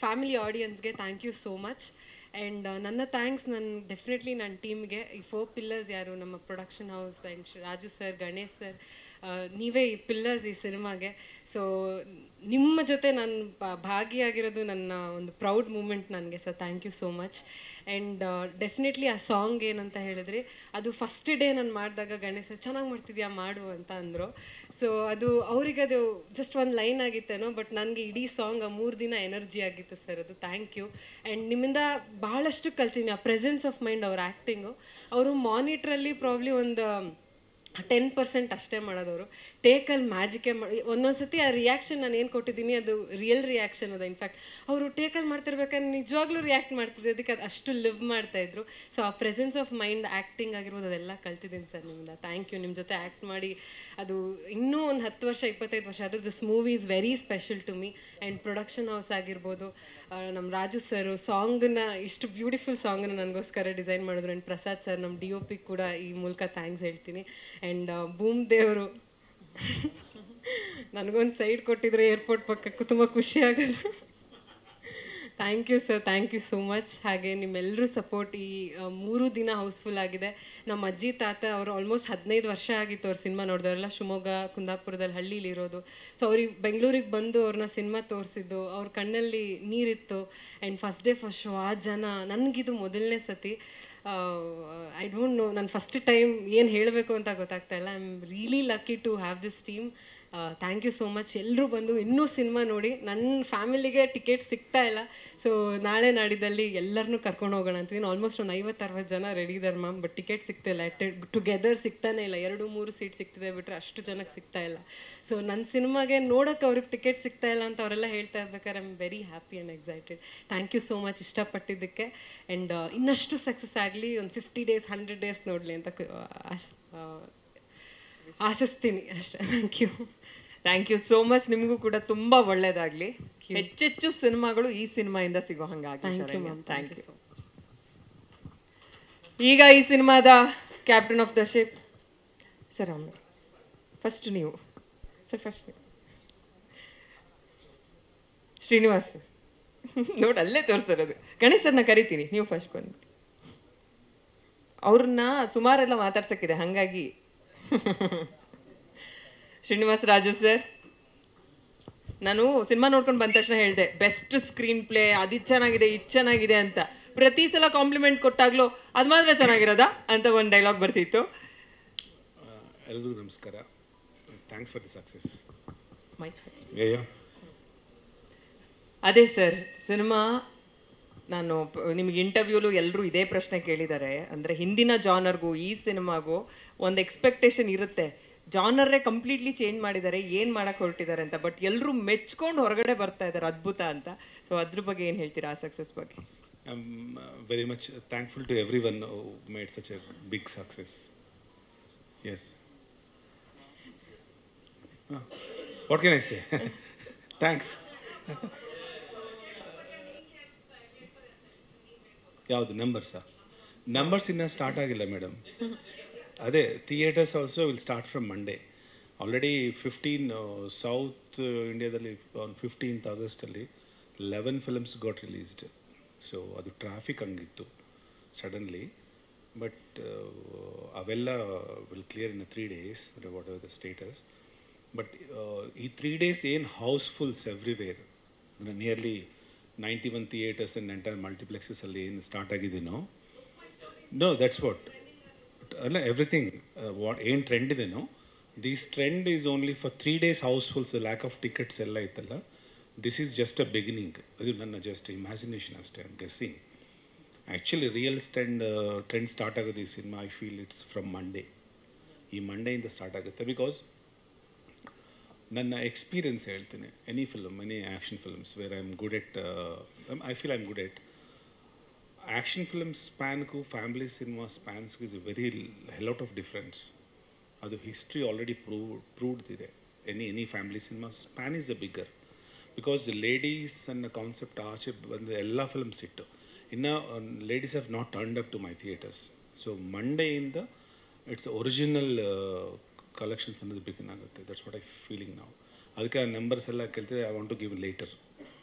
ಫ್ಯಾಮಿಲಿ ಆಡಿಯನ್ಸ್ಗೆ thank you so much. And ನನ್ನ ಥ್ಯಾಂಕ್ಸ್ ಡೆಫಿನೆಟ್ಲಿ ನನ್ನ ಟೀಮ್ಗೆ, ಈ 4 ಪಿಲ್ಲರ್ಸ್ ಯಾರು, ನಮ್ಮ production house and Raju sir, Ganesh sir, ನೀವೇ ಈ ಪಿಲ್ಲರ್ಸ್ ಈ ಸಿನಿಮಾಗೆ. ಸೊ ನಿಮ್ಮ ಜೊತೆ ನಾನು ಭಾಗಿಯಾಗಿರೋದು ನನ್ನ ಒಂದು ಪ್ರೌಡ್ ಮೂಮೆಂಟ್ ನನಗೆ. Sir thank you so much. And definitely ಆ ಸಾಂಗ್ ಏನಂತ ಹೇಳಿದ್ರಿ, ಅದು ಫಸ್ಟ್ ಡೇ ನಾನು ಮಾಡಿದಾಗ ಗಣೇಶ್ ಸರ್ ಚೆನ್ನಾಗಿ ಮಾಡ್ತಿದ್ಯಾ ಮಾಡು ಅಂತ ಅಂದರು. ಸೊ ಅದು ಅವರಿಗೆ ಅದು ಜಸ್ಟ್ ಒಂದು ಲೈನ್ ಆಗಿತ್ತೇನೋ, ಬಟ್ ನನಗೆ ಇಡೀ ಸಾಂಗ್ ಆ 3 ದಿನ ಎನರ್ಜಿ ಆಗಿತ್ತು ಸರ್. ಅದು ಥ್ಯಾಂಕ್ ಯು. ಆ್ಯಂಡ್ ನಿಮ್ಮಿಂದ ಭಾಳಷ್ಟು ಕಲ್ತೀನಿ. ಆ ಪ್ರೆಸೆನ್ಸ್ ಆಫ್ ಮೈಂಡ್, ಅವ್ರ ಆ್ಯಕ್ಟಿಂಗು. ಅವರು ಮಾನಿಟ್ರಲ್ಲಿ ಪ್ರಾಬ್ಲಿ ಒಂದು 10% ಅಷ್ಟೇ ಮಾಡೋದವರು. ಟೇಕಲ್ಲಿ ಮ್ಯಾಜಿಕೇ ಮಾಡಿ ಒಂದೊಂದು ಸತಿ ಆ ರಿಯಾಕ್ಷನ್ ನಾನು ಏನು ಕೊಟ್ಟಿದ್ದೀನಿ ಅದು ರಿಯಲ್ ರಿಯಾಕ್ಷನ್ ಅದ. ಇನ್ಫ್ಯಾಕ್ಟ್ ಅವರು ಟೇಕಲ್ಲಿ ಮಾಡ್ತಿರ್ಬೇಕಾದ್ರೆ ನಿಜವಾಗ್ಲೂ ರಿಯಾಕ್ಟ್ ಮಾಡ್ತಿದ್ದೆ, ಅದಕ್ಕೆ ಅದು ಅಷ್ಟು ಲಿವ್ ಮಾಡ್ತಾಯಿದ್ರು. ಸೊ ಆ ಪ್ರೆಸೆನ್ಸ್ ಆಫ್ ಮೈಂಡ್, ಆ್ಯಕ್ಟಿಂಗ್ ಆಗಿರ್ಬೋದು, ಅದೆಲ್ಲ ಕಲ್ತಿದ್ದೀನಿ ಸರ್ ನಿಮ್ಮಿಂದ. Thank you. ನಿಮ್ಮ ಜೊತೆ ಆ್ಯಕ್ಟ್ ಮಾಡಿ ಅದು ಇನ್ನೂ ಒಂದು 10 ವರ್ಷ 25 ವರ್ಷ ಆದರೂ this movie is very special to me. And production house ಆಗಿರ್ಬೋದು, ನಮ್ಮ ರಾಜು ಸರು ಸಾಂಗನ್ನ, ಇಷ್ಟು ಬ್ಯೂಟಿಫುಲ್ ಸಾಂಗನ್ನು ನನಗೋಸ್ಕರ ಡಿಸೈನ್ ಮಾಡಿದ್ರು. ಆ್ಯಂಡ್ ಪ್ರಸಾದ್ ಸರ್, ನಮ್ಮ DOP ಕೂಡ ಈ ಮೂಲಕ ಥ್ಯಾಂಕ್ಸ್ ಹೇಳ್ತೀನಿ. ಆ್ಯಂಡ್ ಬೂಮ್ ದೇವರು ನನಗೊಂದು ಸೈಡ್ ಕೊಟ್ಟಿದ್ರೆ ಏರ್ಪೋರ್ಟ್ ಪಕ್ಕಕ್ಕೂ ತುಂಬ ಖುಷಿ ಆಗೋದು. Thank you sir, thank you so much. ಹಾಗೆ ನಿಮ್ಮೆಲ್ಲರೂ ಸಪೋರ್ಟ್ ಈ 3 ದಿನ ಹೌಸ್ಫುಲ್ ಆಗಿದೆ. ನಮ್ಮ ಅಜ್ಜಿ ತಾತ ಅವರು ಆಲ್ಮೋಸ್ಟ್ 15 ವರ್ಷ ಆಗಿತ್ತು ಅವ್ರ ಸಿನಿಮಾ ನೋಡಿದವರೆಲ್ಲ. ಶಿವಮೊಗ್ಗ, ಕುಂದಾಪುರದಲ್ಲಿ ಹಳ್ಳೀಲಿ ಇರೋದು. ಸೊ ಅವ್ರಿಗೆ ಬೆಂಗಳೂರಿಗೆ ಬಂದು ಅವ್ರನ್ನ ಸಿನಿಮಾ ತೋರಿಸಿದ್ದು, ಅವ್ರ ಕಣ್ಣಲ್ಲಿ ನೀರಿತ್ತು. And first day first show ಆ ಜನ, ನನಗಿದು ಮೊದಲನೇ ಸತಿ. ಐ ಡೋಂಟ್ ನೋ, ನಾನು ಫಸ್ಟ್ ಟೈಮ್ ಏನು ಹೇಳಬೇಕು ಅಂತ ಗೊತ್ತಾಗ್ತಾ ಇಲ್ಲ. I am really lucky to have this team. Thank you so much. ಎಲ್ಲರೂ ಬಂದು ಇನ್ನೂ ಸಿನಿಮಾ ನೋಡಿ. ನನ್ನ ಫ್ಯಾಮಿಲಿಗೆ ಟಿಕೆಟ್ ಸಿಗ್ತಾ ಇಲ್ಲ. ಸೊ ನಾಳೆ ನಾಡಿದ್ದಲ್ಲಿ ಎಲ್ಲರನ್ನೂ ಕರ್ಕೊಂಡು ಹೋಗೋಣ ಅಂತೀನಿ. ಆಲ್ಮೋಸ್ಟ್ ಒಂದು 50-60 ಜನ ರೆಡಿ ಇದ್ದಾರೆ ಮ್ಯಾಮ್, ಬಟ್ ಟಿಕೆಟ್ ಸಿಗ್ತಾಯಿಲ್ಲ. ಟುಗೆದರ್ ಸಿಗ್ತಾನೆ ಇಲ್ಲ. 2-3 ಸೀಟ್ ಸಿಗ್ತಿದೆ ಬಿಟ್ಟರೆ ಅಷ್ಟು ಜನಕ್ಕೆ ಸಿಗ್ತಾ ಇಲ್ಲ. ಸೊ ನನ್ನ ಸಿನಿಮಾಗೆ ನೋಡೋಕ್ಕೆ ಅವ್ರಿಗೆ ಟಿಕೆಟ್ ಸಿಗ್ತಾ ಇಲ್ಲ ಅಂತ ಅವರೆಲ್ಲ ಹೇಳ್ತಾ ಇರ್ಬೇಕಾದ್ರೆ I am very happy and excited. Thank you so much ಇಷ್ಟಪಟ್ಟಿದ್ದಕ್ಕೆ. ಆ್ಯಂಡ್ ಇನ್ನಷ್ಟು ಸಕ್ಸಸ್ ಆಗಲಿ, ಒಂದು 50 days 100 days ನೋಡಲಿ ಅಂತ ಆಶಿಸ್ತೀನಿ ಅಷ್ಟೇ. Thank you so much. ನಿಮಗೂ ಕೂಡ ತುಂಬ ಒಳ್ಳೇದಾಗಲಿ. ಹೆಚ್ಚೆಚ್ಚು ಸಿನಿಮಾಗಳು ಈ ಸಿನಿಮಾಯಿಂದ ಸಿಗೋ ಹಂಗಾಗಲಿ. Thank you. ಈಗ ಈ ಸಿನಿಮಾದ captain of the ship sir, ಅವನು ಫಸ್ಟ್ ನೀವು ಸರ್, ಫಸ್ಟ್ ನೀವು. ಶ್ರೀನಿವಾಸ್ ನೋಡಿ ಅಲ್ಲೇ ತೋರಿಸ್ತಾರದು. ಗಣೇಶ್ ಸರ್ನ ಕರಿತೀನಿ, ನೀವು ಫಸ್ಟ್ ಬಂದು. ಅವ್ರನ್ನ ಸುಮಾರೆಲ್ಲ ಮಾತಾಡ್ಸಕ್ಕಿದೆ, ಹಾಗಾಗಿ ಶ್ರೀನಿವಾಸ್ ರಾಜು ಸರ್, ನಾನು ಸಿನಿಮಾ ನೋಡ್ಕೊಂಡು ಬಂದ ತಕ್ಷಣ ಹೇಳಿದೆ ಬೆಸ್ಟ್ ಸ್ಕ್ರೀನ್ ಪ್ಲೇ, ಅದು ಚೆನ್ನಾಗಿದೆ ಇದು ಚೆನ್ನಾಗಿದೆ ಅಂತ. ಪ್ರತಿ ಸಲ ಕಾಂಪ್ಲಿಮೆಂಟ್ ಕೊಟ್ಟಾಗ್ಲೂ ಅದು ಮಾತ್ರ ಚೆನ್ನಾಗಿರೋದಾ ಅಂತ ಒಂದು ಡೈಲಾಗ್ ಬರ್ತಿತ್ತು. ಎಲ್ರಿಗೂ ನಮಸ್ಕಾರ. Thanks for the success. ಅದೇ ಸರ್, ಸಿನಿಮಾ ನಾನು ನಿಮ್ಗೆ ಇಂಟರ್ವ್ಯೂಲು ಎಲ್ಲರೂ ಇದೇ ಪ್ರಶ್ನೆ ಕೇಳಿದ್ದಾರೆ. ಅಂದರೆ ಹಿಂದಿನ ಜಾನರ್ಗೂ ಈ ಸಿನಿಮಾಗೂ ಒಂದು ಎಕ್ಸ್ಪೆಕ್ಟೇಷನ್ ಇರುತ್ತೆ, ಜಾನರೇ ಕಂಪ್ಲೀಟ್ಲಿ ಚೇಂಜ್ ಮಾಡಿದ್ದಾರೆ, ಏನು ಮಾಡಕ್ಕೆ ಹೊರಟಿದ್ದಾರೆ ಅಂತ. ಬಟ್ ಎಲ್ಲರೂ ಮೆಚ್ಕೊಂಡು ಹೊರಗಡೆ ಬರ್ತಾ ಇದ್ದಾರೆ, ಅದ್ಭುತ ಅಂತ. ಸೊ ಅದ್ರ ಬಗ್ಗೆ ಏನು ಹೇಳ್ತೀರಾ, ಆ ಸಕ್ಸಸ್ ಬಗ್ಗೆ? I am very much thankful to every one who made such a big success. Yes, what can I say? Thanks. ಯಾವುದು ನಂಬರ್ಸಾ? ನಂಬರ್ಸ್ ಇನ್ನೂ ಸ್ಟಾರ್ಟ್ ಆಗಿಲ್ಲ ಮೇಡಮ್. ಅದೇ theatres also will start from Monday. Already 15 south ಇಂಡಿಯಾದಲ್ಲಿ on 15th ಆಗಸ್ಟಲ್ಲಿ 11 films got released. So ಅದು traffic ಹಂಗಿತ್ತು suddenly. But ಅವೆಲ್ಲ will clear in 3 days, whatever the status. But ಈ 3 days ಏನು housefuls everywhere, nearly 91 theatres and entire ಮಲ್ಟಿಪ್ಲೆಕ್ಸಸಲ್ಲಿ ಏನು start ಆಗಿದ್ದೀನೋ, ನೋ ದಟ್ಸ್ ವಾಟ್ ಅಲ್ಲ ಎವ್ರಿಥಿಂಗ್ ವಾಟ್ ಏನು ಟ್ರೆಂಡ್ ಇದೆನೋ, this trend is only for 3 days housefulls. Lack of tickets ಎಲ್ಲ ಇತ್ತಲ್ಲ, this is just a beginning. ಇದು ನನ್ನ ಜಸ್ಟ್ ಇಮ್ಯಾಜಿನೇಷನ್ ಅಷ್ಟೇ, I am guessing. Actually real trend start ಆಗೋದು ಈ cinema, I feel it's from Monday. ಈ ಮಂಡೆಯಿಂದ ಸ್ಟಾರ್ಟ್ ಆಗುತ್ತೆ. ಬಿಕಾಸ್ ನನ್ನ ಎಕ್ಸ್ಪೀರಿಯನ್ಸ್ ಹೇಳ್ತೀನಿ, any film, any action films where I am good at, I feel I am good at action films ಸ್ಪ್ಯಾನ್ಗೂ family cinema ಸ್ಪ್ಯಾನ್ಸ್ಗೂ is very lot of difference. ಅದು history already proved ಇದೆ. Any family cinema span is the bigger. Because ladies ಅನ್ನೋ concept ಆಚೆ ಬಂದ ಎಲ್ಲ films ಇಟ್ಟು, ಇನ್ನು ladies have not turned up to my theatres. So ಮಂಡೆಯಿಂದ ಇಟ್ಸ್ ಒರಿಜಿನಲ್ ಕಲೆಕ್ಷನ್ಸ್ ಅನ್ನೋದು ಬಿಗಿನ್ ಆಗುತ್ತೆ. ದಟ್ಸ್ ವಾಟ್ ಐ ಫೀಲಿಂಗ್ ನಾವು. ಅದಕ್ಕೆ ಆ ನಂಬರ್ಸ್ ಎಲ್ಲ ಕೇಳ್ತಿದ್ರೆ I want to give later.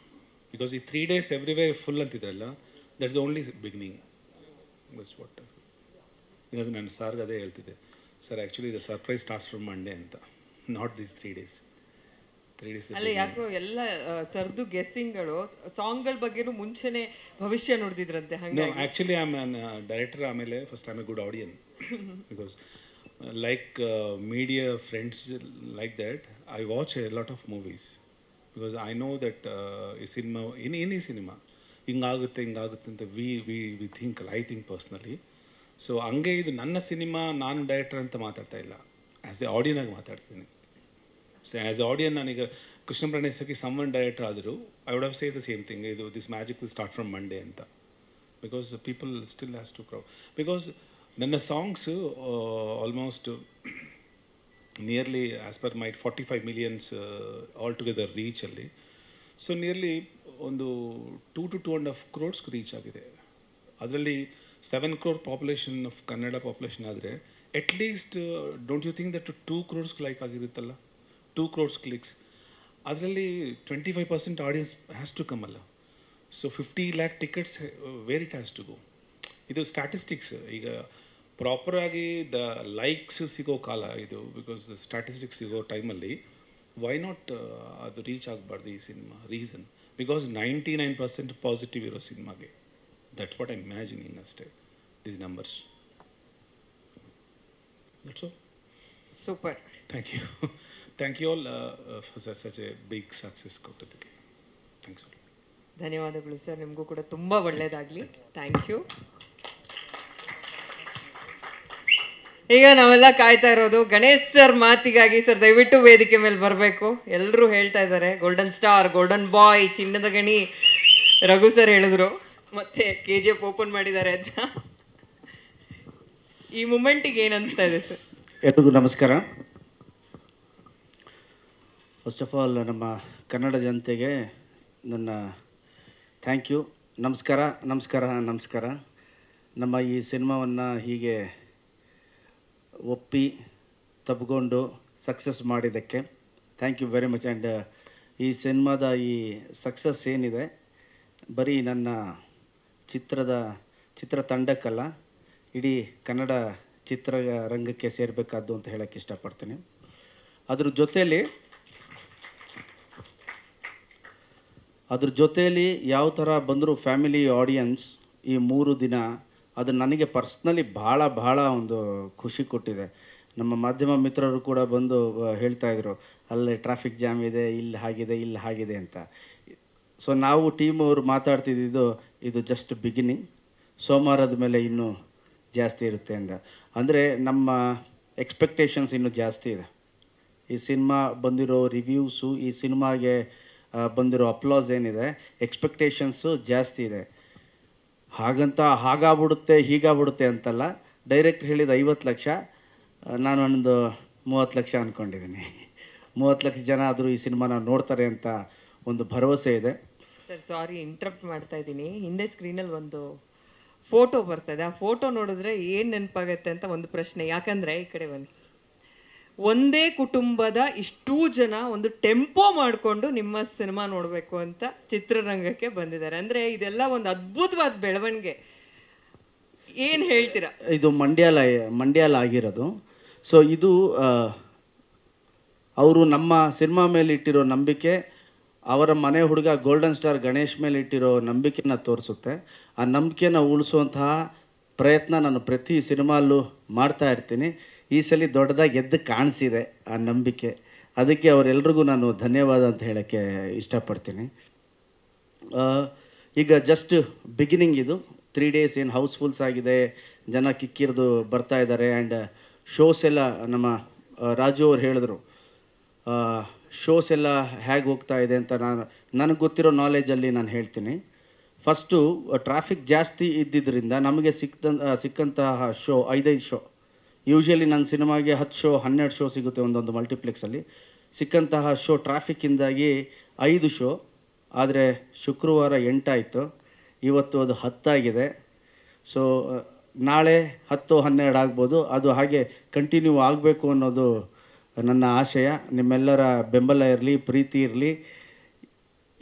Because ಈ 3 days ಎವ್ರಿವೇರ್ ಫುಲ್ ಅಂತಿದ್ರಲ್ಲ, that's only beginning. That's what. Because ನಾನು ಸಾರ್ಗೆ ಅದೇ ಹೇಳ್ತಿದ್ದೆ, sir actually the surprise starts from Monday ಅಂತ, ನಾಟ್ ದೀಸ್ 3 days. 3 days ಅಲ್ಲ, ಯಾಕೋ ಎಲ್ಲ ಸರ್ದು ಗೆಸ್ಸಿಂಗ್ಗಳು, ಸಾಂಗ್ಗಳ ಬಗ್ಗೆನೂ ಮುಂಚೆನೇ ಭವಿಷ್ಯ ನೋಡ್ದಿದ್ರಂತೆ. ಹಂಗೆ actually I am on director, ಆಮೇಲೆ first I am a good audience. Because like media friends like that, I watch a lot of movies because I know that cinema, in any cinema ಹಿಂಗಾಗುತ್ತೆ ಅಂತ we think, I think personally. So ಹಂಗೆ ಇದು ನನ್ನ cinema, ನಾನು director ಅಂತ ಮಾತಾಡ್ತಾ ಇಲ್ಲ, as a ಆಡಿಯನ್ ಆಗಿ ಮಾತಾಡ್ತೀನಿ. ಸೊ ಆ್ಯಸ್ ಎ ಆಡಿಯನ್ ನಾನೀಗ ಕೃಷ್ಣ ಪ್ರಣೇಶಕ್ಕೆ ಸಮ್ಮನ್ ಡೈರೆಕ್ಟರ್ ಆದರೂ I would have say the same thing, ಇದು this magic will start from Monday ಅಂತ. Because people still has to crowd. Because ನನ್ನ songs almost nearly as per my 45 million all together ರೀಚಲ್ಲಿ. So nearly ಒಂದು 2 to 2.5 crores reach ಆಗಿದೆ. ಅದರಲ್ಲಿ 7 crore population of Kannada population ಆದರೆ at least don't you think that 2 crores like ಆಗಿರುತ್ತಲ್ಲ, 2 crores clicks. ಅದರಲ್ಲಿ 25% audience has to come ಅಲ್ಲ. So 50 lakh tickets where it has to go. ಇದು statistics. ಈಗ ಪ್ರಾಪರಾಗಿ the likes ಸಿಗೋ ಕಾಲ ಇದು. ಬಿಕಾಸ್ ಸ್ಟ್ಯಾಟಿಸ್ಟಿಕ್ಸ್ ಸಿಗೋ ಟೈಮಲ್ಲಿ ವೈ ನಾಟ್ ಅದು ರೀಚ್ ಆಗಬಾರ್ದು ಈ ಸಿನಿಮಾ? ರೀಸನ್ ಬಿಕಾಸ್ 99% ಪಾಸಿಟಿವ್ ಇರೋ ಸಿನಿಮಾಗೆ. ದಟ್ಸ್ ವಾಟ್ ಐ ಇಮ್ಯಾಜಿನಿಂಗ್ ಅಷ್ಟೇ, these numbers. That's all. Super. Thank you all for such a big success ಕೊಟ್ಟದಕ್ಕೆ. Thanks all. ಧನ್ಯವಾದಗಳು ಸರ್, ನಿಮಗೂ ಕೂಡ ತುಂಬ ಒಳ್ಳೆಯದಾಗಲಿ. Thank you. ಈಗ ನಾವೆಲ್ಲ ಕಾಯ್ತಾ ಇರೋದು ಗಣೇಶ್ ಸರ್ ಮಾತಿಗಾಗಿ. ಸರ್ ದಯವಿಟ್ಟು ವೇದಿಕೆ ಮೇಲೆ ಬರಬೇಕು. ಎಲ್ಲರೂ ಹೇಳ್ತಾ ಇದ್ದಾರೆ ಗೋಲ್ಡನ್ ಸ್ಟಾರ್, ಗೋಲ್ಡನ್ ಬಾಯ್, ಚಿನ್ನದ ಗಣಿ. ರಘು ಸರ್ ಹೇಳಿದ್ರು, ಮತ್ತೆ KGF ಓಪನ್ ಮಾಡಿದ್ದಾರೆ ಅಂತ. ಈ ಮೂಮೆಂಟಿಗೆ ಏನು ಅನಿಸ್ತಾ ಇದೆ ಸರ್? ಎಲ್ರಿಗೂ ನಮಸ್ಕಾರ. ಫಸ್ಟ್ ಆಫ್ ಆಲ್ ನಮ್ಮ ಕನ್ನಡ ಜನತೆಗೆ ನನ್ನ ಥ್ಯಾಂಕ್ ಯು. ನಮಸ್ಕಾರ. ನಮ್ಮ ಈ ಸಿನಿಮಾವನ್ನು ಹೀಗೆ ಒಪ್ಪಿ ತಬ್ಕೊಂಡು ಸಕ್ಸಸ್ ಮಾಡಿದ್ದಕ್ಕೆ thank you very much. And ಈ ಸಿನಿಮಾದ ಈ ಸಕ್ಸಸ್ ಏನಿದೆ ಬರೀ ನನ್ನ ಚಿತ್ರತಂಡಕ್ಕಲ್ಲ, ಇಡೀ ಕನ್ನಡ ಚಿತ್ರರಂಗಕ್ಕೆ ಸೇರಬೇಕಾದ್ದು ಅಂತ ಹೇಳೋಕ್ಕೆ ಇಷ್ಟಪಡ್ತೀನಿ. ಅದ್ರ ಜೊತೆಯಲ್ಲಿ ಯಾವ ಥರ ಬಂದರೂ ಫ್ಯಾಮಿಲಿ ಆಡಿಯನ್ಸ್ ಈ 3 ದಿನ ಅದು ನನಗೆ ಪರ್ಸ್ನಲಿ ಭಾಳ ಒಂದು ಖುಷಿ ಕೊಟ್ಟಿದೆ. ನಮ್ಮ ಮಾಧ್ಯಮ ಮಿತ್ರರು ಕೂಡ ಬಂದು ಹೇಳ್ತಾಯಿದ್ರು, ಅಲ್ಲೇ ಟ್ರಾಫಿಕ್ ಜಾಮ್ ಇದೆ, ಇಲ್ಲಿ ಹಾಗಿದೆ ಅಂತ. ಸೊ ನಾವು ಟೀಮ್ ಅವರು ಮಾತಾಡ್ತಿದ್ದು ಇದು ಜಸ್ಟ್ ಬಿಗಿನಿಂಗ್, ಸೋಮವಾರದ ಮೇಲೆ ಇನ್ನೂ ಜಾಸ್ತಿ ಇರುತ್ತೆ ಅಂದರೆ ನಮ್ಮ ಎಕ್ಸ್ಪೆಕ್ಟೇಷನ್ಸ್ ಇನ್ನೂ ಜಾಸ್ತಿ ಇದೆ. ಈ ಸಿನಿಮಾ ಬಂದಿರೋ ರಿವ್ಯೂಸು, ಈ ಸಿನಿಮಾಗೆ ಬಂದಿರೋ ಅಪ್ಲಾಸ್ ಏನಿದೆ, ಎಕ್ಸ್ಪೆಕ್ಟೇಷನ್ಸು ಜಾಸ್ತಿ ಇದೆ. ಹಾಗಾಗ್ಬಿಡುತ್ತೆ ಹೀಗಾಗ್ಬಿಡುತ್ತೆ ಅಂತಲ್ಲ. ಡೈರೆಕ್ಟ್ ಹೇಳಿದ 50 ಲಕ್ಷ, ನಾನು ಒಂದು 30 ಲಕ್ಷ ಅಂದ್ಕೊಂಡಿದ್ದೀನಿ. 30 ಲಕ್ಷ ಜನ ಆದರೂ ಈ ಸಿನಿಮಾನ ನೋಡ್ತಾರೆ ಅಂತ ಒಂದು ಭರವಸೆ ಇದೆ. ಸರ್ ಸಾರಿ ಇಂಟ್ರಪ್ಟ್ ಮಾಡ್ತಾ ಇದ್ದೀನಿ. ಹಿಂದೆ ಸ್ಕ್ರೀನಲ್ಲಿ ಒಂದು ಫೋಟೋ ಬರ್ತದೆ, ಆ ಫೋಟೋ ನೋಡಿದ್ರೆ ಏನು ನೆನಪಾಗತ್ತೆ ಅಂತ ಒಂದು ಪ್ರಶ್ನೆ. ಯಾಕಂದರೆ ಈ ಕಡೆ ಬನ್ನಿ, ಒಂದೇ ಕುಟುಂಬದ ಇಷ್ಟೂ ಜನ ಒಂದು ಟೆಂಪೋ ಮಾಡಿಕೊಂಡು ನಿಮ್ಮ ಸಿನಿಮಾ ನೋಡಬೇಕು ಅಂತ ಚಿತ್ರರಂಗಕ್ಕೆ ಬಂದಿದ್ದಾರೆ. ಅಂದರೆ ಇದೆಲ್ಲ ಒಂದು ಅದ್ಭುತವಾದ ಬೆಳವಣಿಗೆ. ಏನು ಹೇಳ್ತೀರಾ? ಇದು ಮಂಡ್ಯಾಲ ಆಗಿರೋದು. ಸೊ ಇದು ಅವರು ನಮ್ಮ ಸಿನಿಮಾ ಮೇಲೆ ಇಟ್ಟಿರೋ ನಂಬಿಕೆ, ಅವರ ಮನೆ ಹುಡುಗ ಗೋಲ್ಡನ್ ಸ್ಟಾರ್ ಗಣೇಶ್ ಮೇಲೆ ಇಟ್ಟಿರೋ ನಂಬಿಕೆನ ತೋರಿಸುತ್ತೆ. ಆ ನಂಬಿಕೆನ ಉಳಿಸುವಂತಹ ಪ್ರಯತ್ನ ನಾನು ಪ್ರತಿ ಸಿನಿಮಾಲ್ಲೂ ಮಾಡ್ತಾ ಇರ್ತೀನಿ. ಈ ಸಲ ದೊಡ್ಡದಾಗಿ ಎದ್ದು ಕಾಣಿಸಿದೆ ಆ ನಂಬಿಕೆ. ಅದಕ್ಕೆ ಅವರೆಲ್ರಿಗೂ ನಾನು ಧನ್ಯವಾದ ಅಂತ ಹೇಳೋಕ್ಕೆ ಇಷ್ಟಪಡ್ತೀನಿ. ಈಗ ಜಸ್ಟ್ ಬಿಗಿನಿಂಗ್ ಇದು. 3 ಡೇಸ್ ಏನು ಹೌಸ್ಫುಲ್ಸ್ ಆಗಿದೆ, ಜನ ಕಿಕ್ಕಿರಿದು ಬರ್ತಾ ಇದ್ದಾರೆ. ಆ್ಯಂಡ್ ಶೋಸ್ ಎಲ್ಲ ನಮ್ಮ ರಾಜು ಅವ್ರು ಹೇಳಿದ್ರು, ಶೋಸ್ ಎಲ್ಲ ಹೇಗೆ ಹೋಗ್ತಾ ಇದೆ ಅಂತ ನನಗೆ ಗೊತ್ತಿರೋ ನಾಲೆಜಲ್ಲಿ ನಾನು ಹೇಳ್ತೀನಿ. ಫಸ್ಟು ಟ್ರಾಫಿಕ್ ಜಾಸ್ತಿ ಇದ್ದಿದ್ದರಿಂದ ನಮಗೆ ಸಿಕ್ಕಂತಹ ಶೋ 5 ಶೋ. ಯೂಶ್ವಲಿ ನನ್ನ ಸಿನಿಮಾಗೆ 10 ಶೋ 12 ಶೋ ಸಿಗುತ್ತೆ ಒಂದೊಂದು ಮಲ್ಟಿಪ್ಲೆಕ್ಸಲ್ಲಿ. ಸಿಕ್ಕಂತಹ ಶೋ ಟ್ರಾಫಿಕ್ಕಿಂದಾಗಿ 5 ಶೋ. ಆದರೆ ಶುಕ್ರವಾರ 8 ಆಯಿತು, ಇವತ್ತು ಅದು 10 ಆಗಿದೆ. ಸೊ ನಾಳೆ 10 12 ಆಗ್ಬೋದು. ಅದು ಹಾಗೆ ಕಂಟಿನ್ಯೂ ಆಗಬೇಕು ಅನ್ನೋದು ನನ್ನ ಆಶಯ. ನಿಮ್ಮೆಲ್ಲರ ಬೆಂಬಲ ಇರಲಿ, ಪ್ರೀತಿ ಇರಲಿ.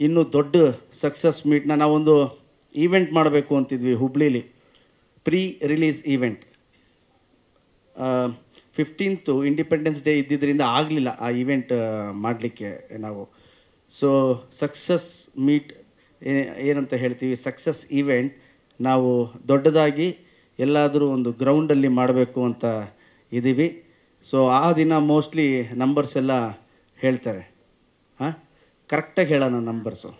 ಇನ್ನೂ ದೊಡ್ಡ ಸಕ್ಸಸ್ ಮೀಟ್ನ ನಾವೊಂದು ಈವೆಂಟ್ ಮಾಡಬೇಕು ಅಂತಿದ್ವಿ ಹುಬ್ಳೀಲಿ, pre release event. 15th independence day ಇದ್ದಿದ್ದರಿಂದ ಆಗಲಿಲ್ಲ ಆ ಈವೆಂಟ್ ಮಾಡಲಿಕ್ಕೆ ನಾವು. ಸೊ ಸಕ್ಸಸ್ ಮೀಟ್ ಏನಂತ ಹೇಳ್ತೀವಿ, ಸಕ್ಸಸ್ ಈವೆಂಟ್ ನಾವು ದೊಡ್ಡದಾಗಿ ಎಲ್ಲಾದರೂ ಒಂದು ಗ್ರೌಂಡಲ್ಲಿ ಮಾಡಬೇಕು ಅಂತ ಇದ್ದೀವಿ. ಸೊ ಆ ದಿನ ಮೋಸ್ಟ್ಲಿ ನಂಬರ್ಸ್ ಎಲ್ಲ ಹೇಳ್ತಾರೆ. ಕರೆಕ್ಟಾಗಿ ಹೇಳೋಣ ನಂಬರ್ಸು,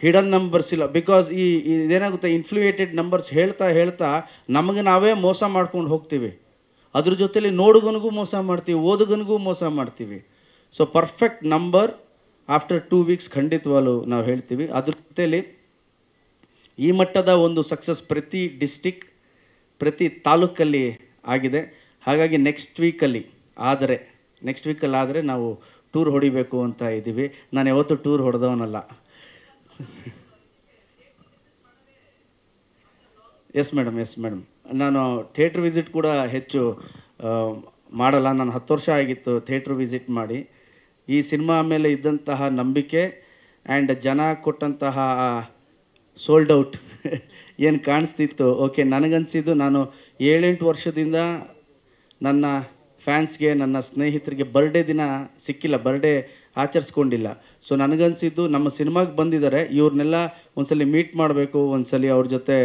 ಹಿಡನ್ ನಂಬರ್ಸ್ ಇಲ್ಲ. ಬಿಕಾಸ್ ಇದೇನಾಗುತ್ತೆ, ಇನ್ಫ್ಲೂಯೇಟೆಡ್ ನಂಬರ್ಸ್ ಹೇಳ್ತಾ ನಮಗೆ ನಾವೇ ಮೋಸ ಮಾಡ್ಕೊಂಡು ಹೋಗ್ತೀವಿ. ಅದ್ರ ಜೊತೆಲಿ ನೋಡುಗನಿಗೂ ಮೋಸ ಮಾಡ್ತೀವಿ, ಓದುಗನಿಗೂ ಮೋಸ ಮಾಡ್ತೀವಿ. So perfect number after 2 weeks ಖಂಡಿತವಾಗ್ಲೂ ನಾವು ಹೇಳ್ತೀವಿ. ಅದ್ರ ಜೊತೆಲಿ ಈ ಮಟ್ಟದ ಒಂದು ಸಕ್ಸಸ್ ಪ್ರತಿ ಡಿಸ್ಟಿಕ್, ಪ್ರತಿ ತಾಲೂಕಲ್ಲಿ ಆಗಿದೆ. ಹಾಗಾಗಿ ನೆಕ್ಸ್ಟ್ ವೀಕಲ್ಲಿ ಆದರೆ ನಾವು ಟೂರ್ ಹೊಡಿಬೇಕು ಅಂತ ಇದ್ದೀವಿ. ನಾನು ಯಾವತ್ತೂ ಟೂರ್ ಹೊಡೆದವನಲ್ಲ. Yes madam. ನಾನು ಥಿಯೇಟ್ರ್ ವಿಸಿಟ್ ಕೂಡ ಹೆಚ್ಚು ಮಾಡಲ್ಲ. ನಾನು 10 ವರ್ಷ ಆಗಿತ್ತು ಥಿಯೇಟ್ರ್ ವಿಸಿಟ್ ಮಾಡಿ. ಈ ಸಿನಿಮಾ ಮೇಲೆ ಇದ್ದಂತಹ ನಂಬಿಕೆ ಆ್ಯಂಡ್ ಜನ ಕೊಟ್ಟಂತಹ ಸೋಲ್ಡ್ ಔಟ್ ಏನು ಕಾಣಿಸ್ತಿತ್ತು. ಓಕೆ, ನನಗನ್ಸಿದ್ದು ನಾನು 7-8 ವರ್ಷದಿಂದ ನನ್ನ ಫ್ಯಾನ್ಸ್ಗೆ, ನನ್ನ ಸ್ನೇಹಿತರಿಗೆ ಬರ್ಡೇ ದಿನ ಸಿಕ್ಕಿಲ್ಲ, ಬರ್ಡೇ ಆಚರಿಸ್ಕೊಂಡಿಲ್ಲ. ಸೊ ನನಗನ್ಸಿದ್ದು ನಮ್ಮ ಸಿನಿಮಾಗೆ ಬಂದಿದ್ದಾರೆ, ಇವ್ರನ್ನೆಲ್ಲ ಒಂದ್ಸಲಿ ಮೀಟ್ ಮಾಡಬೇಕು, ಒಂದ್ಸಲಿ ಅವ್ರ ಜೊತೆ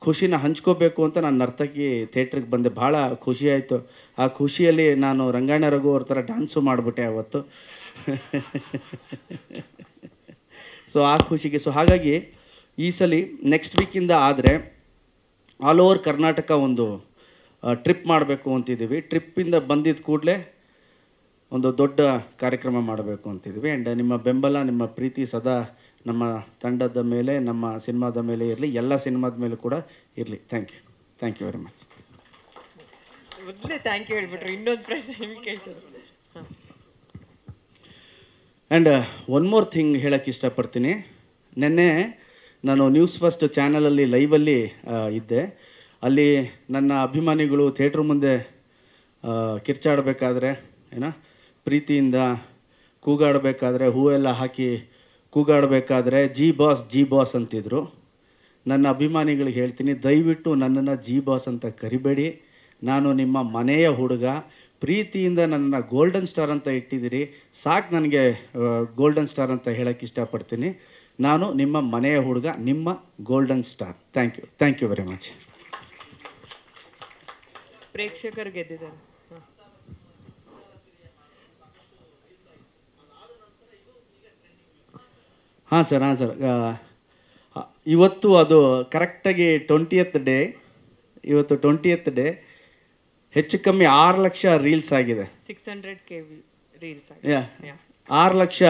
ಖುಷಿನ ಹಂಚ್ಕೋಬೇಕು ಅಂತ ನಾನು ನರ್ತಕಿ ಥಿಯೇಟ್ರಿಗೆ ಬಂದೆ. ಭಾಳ ಖುಷಿ ಆಯಿತು. ಆ ಖುಷಿಯಲ್ಲಿ ನಾನು ರಂಗಾಯಣ ರಘು ಅವ್ರ ಥರ ಡ್ಯಾನ್ಸು ಮಾಡಿಬಿಟ್ಟೆ ಅವತ್ತು. ಸೊ ಆ ಖುಷಿಗೆ ಹಾಗಾಗಿ ಈ ಸಲ ನೆಕ್ಸ್ಟ್ ವೀಕಿಂದ ಆದರೆ ಆಲ್ ಓವರ್ ಕರ್ನಾಟಕ ಒಂದು ಟ್ರಿಪ್ ಮಾಡಬೇಕು ಅಂತಿದ್ದೀವಿ. ಟ್ರಿಪ್ಪಿಂದ ಬಂದಿದ್ದ ಕೂಡಲೇ ಒಂದು ದೊಡ್ಡ ಕಾರ್ಯಕ್ರಮ ಮಾಡಬೇಕು ಅಂತಿದ್ದೀವಿ. ಆ್ಯಂಡ್ ನಿಮ್ಮ ಬೆಂಬಲ, ನಿಮ್ಮ ಪ್ರೀತಿ ಸದಾ ನಮ್ಮ ತಂಡದ ಮೇಲೆ, ನಮ್ಮ ಸಿನಿಮಾದ ಮೇಲೆ ಇರಲಿ, ಎಲ್ಲ ಸಿನಿಮಾದ ಮೇಲೆ ಕೂಡ ಇರಲಿ. Thank you very much. ಮೊದಲೇ ಥ್ಯಾಂಕ್ ಯು ಹೇಳ್ಬಿಟ್ರು. ಇನ್ನೊಂದು ಪ್ರಶ್ನೆ ನಿಮ್ಗೆ ಕೇಳ್ತಾರೆ. ಆ್ಯಂಡ್ ಒನ್ ಮೋರ್ ಥಿಂಗ್ ಹೇಳೋಕ್ಕೆ ಇಷ್ಟಪಡ್ತೀನಿ. ನೆನ್ನೆ ನಾನು ನ್ಯೂಸ್ ಫಸ್ಟ್ ಚಾನಲಲ್ಲಿ ಲೈವಲ್ಲಿ ಇದ್ದೆ. ಅಲ್ಲಿ ನನ್ನ ಅಭಿಮಾನಿಗಳು ಥಿಯೇಟ್ರ್ ಮುಂದೆ ಕಿರ್ಚಾಡಬೇಕಾದ್ರೆ ಪ್ರೀತಿಯಿಂದ ಕೂಗಾಡಬೇಕಾದ್ರೆ ಹೂವೆಲ್ಲ ಹಾಕಿ ಕೂಗಾಡಬೇಕಾದ್ರೆ ಜಿ ಬಾಸ್ ಅಂತಿದ್ರು. ನನ್ನ ಅಭಿಮಾನಿಗಳಿಗೆ ಹೇಳ್ತೀನಿ, ದಯವಿಟ್ಟು ನನ್ನನ್ನು ಜಿ ಬಾಸ್ ಅಂತ ಕರಿಬೇಡಿ. ನಾನು ನಿಮ್ಮ ಮನೆಯ ಹುಡುಗ. ಪ್ರೀತಿಯಿಂದ ನನ್ನನ್ನು ಗೋಲ್ಡನ್ ಸ್ಟಾರ್ ಅಂತ ಇಟ್ಟಿದ್ದೀರಿ, ಸಾಕು ನನಗೆ ಗೋಲ್ಡನ್ ಸ್ಟಾರ್ ಅಂತ ಹೇಳೋಕ್ಕೆ ಇಷ್ಟಪಡ್ತೀನಿ. ನಾನು ನಿಮ್ಮ ಮನೆಯ ಹುಡುಗ, ನಿಮ್ಮ golden star. Thank you very much. ಪ್ರೇಕ್ಷಕರು ಗೆದ್ದಿದ್ದಾರೆ. ಹಾಂ ಸರ್. ಇವತ್ತು ಅದು ಕರೆಕ್ಟಾಗಿ 20th ಡೇ. ಇವತ್ತು 20th ಡೇ. ಹೆಚ್ಚು ಕಮ್ಮಿ 6 ಲಕ್ಷ ರೀಲ್ಸ್ ಆಗಿದೆ. 600K ರೀಲ್ಸ್ 6 ಲಕ್ಷ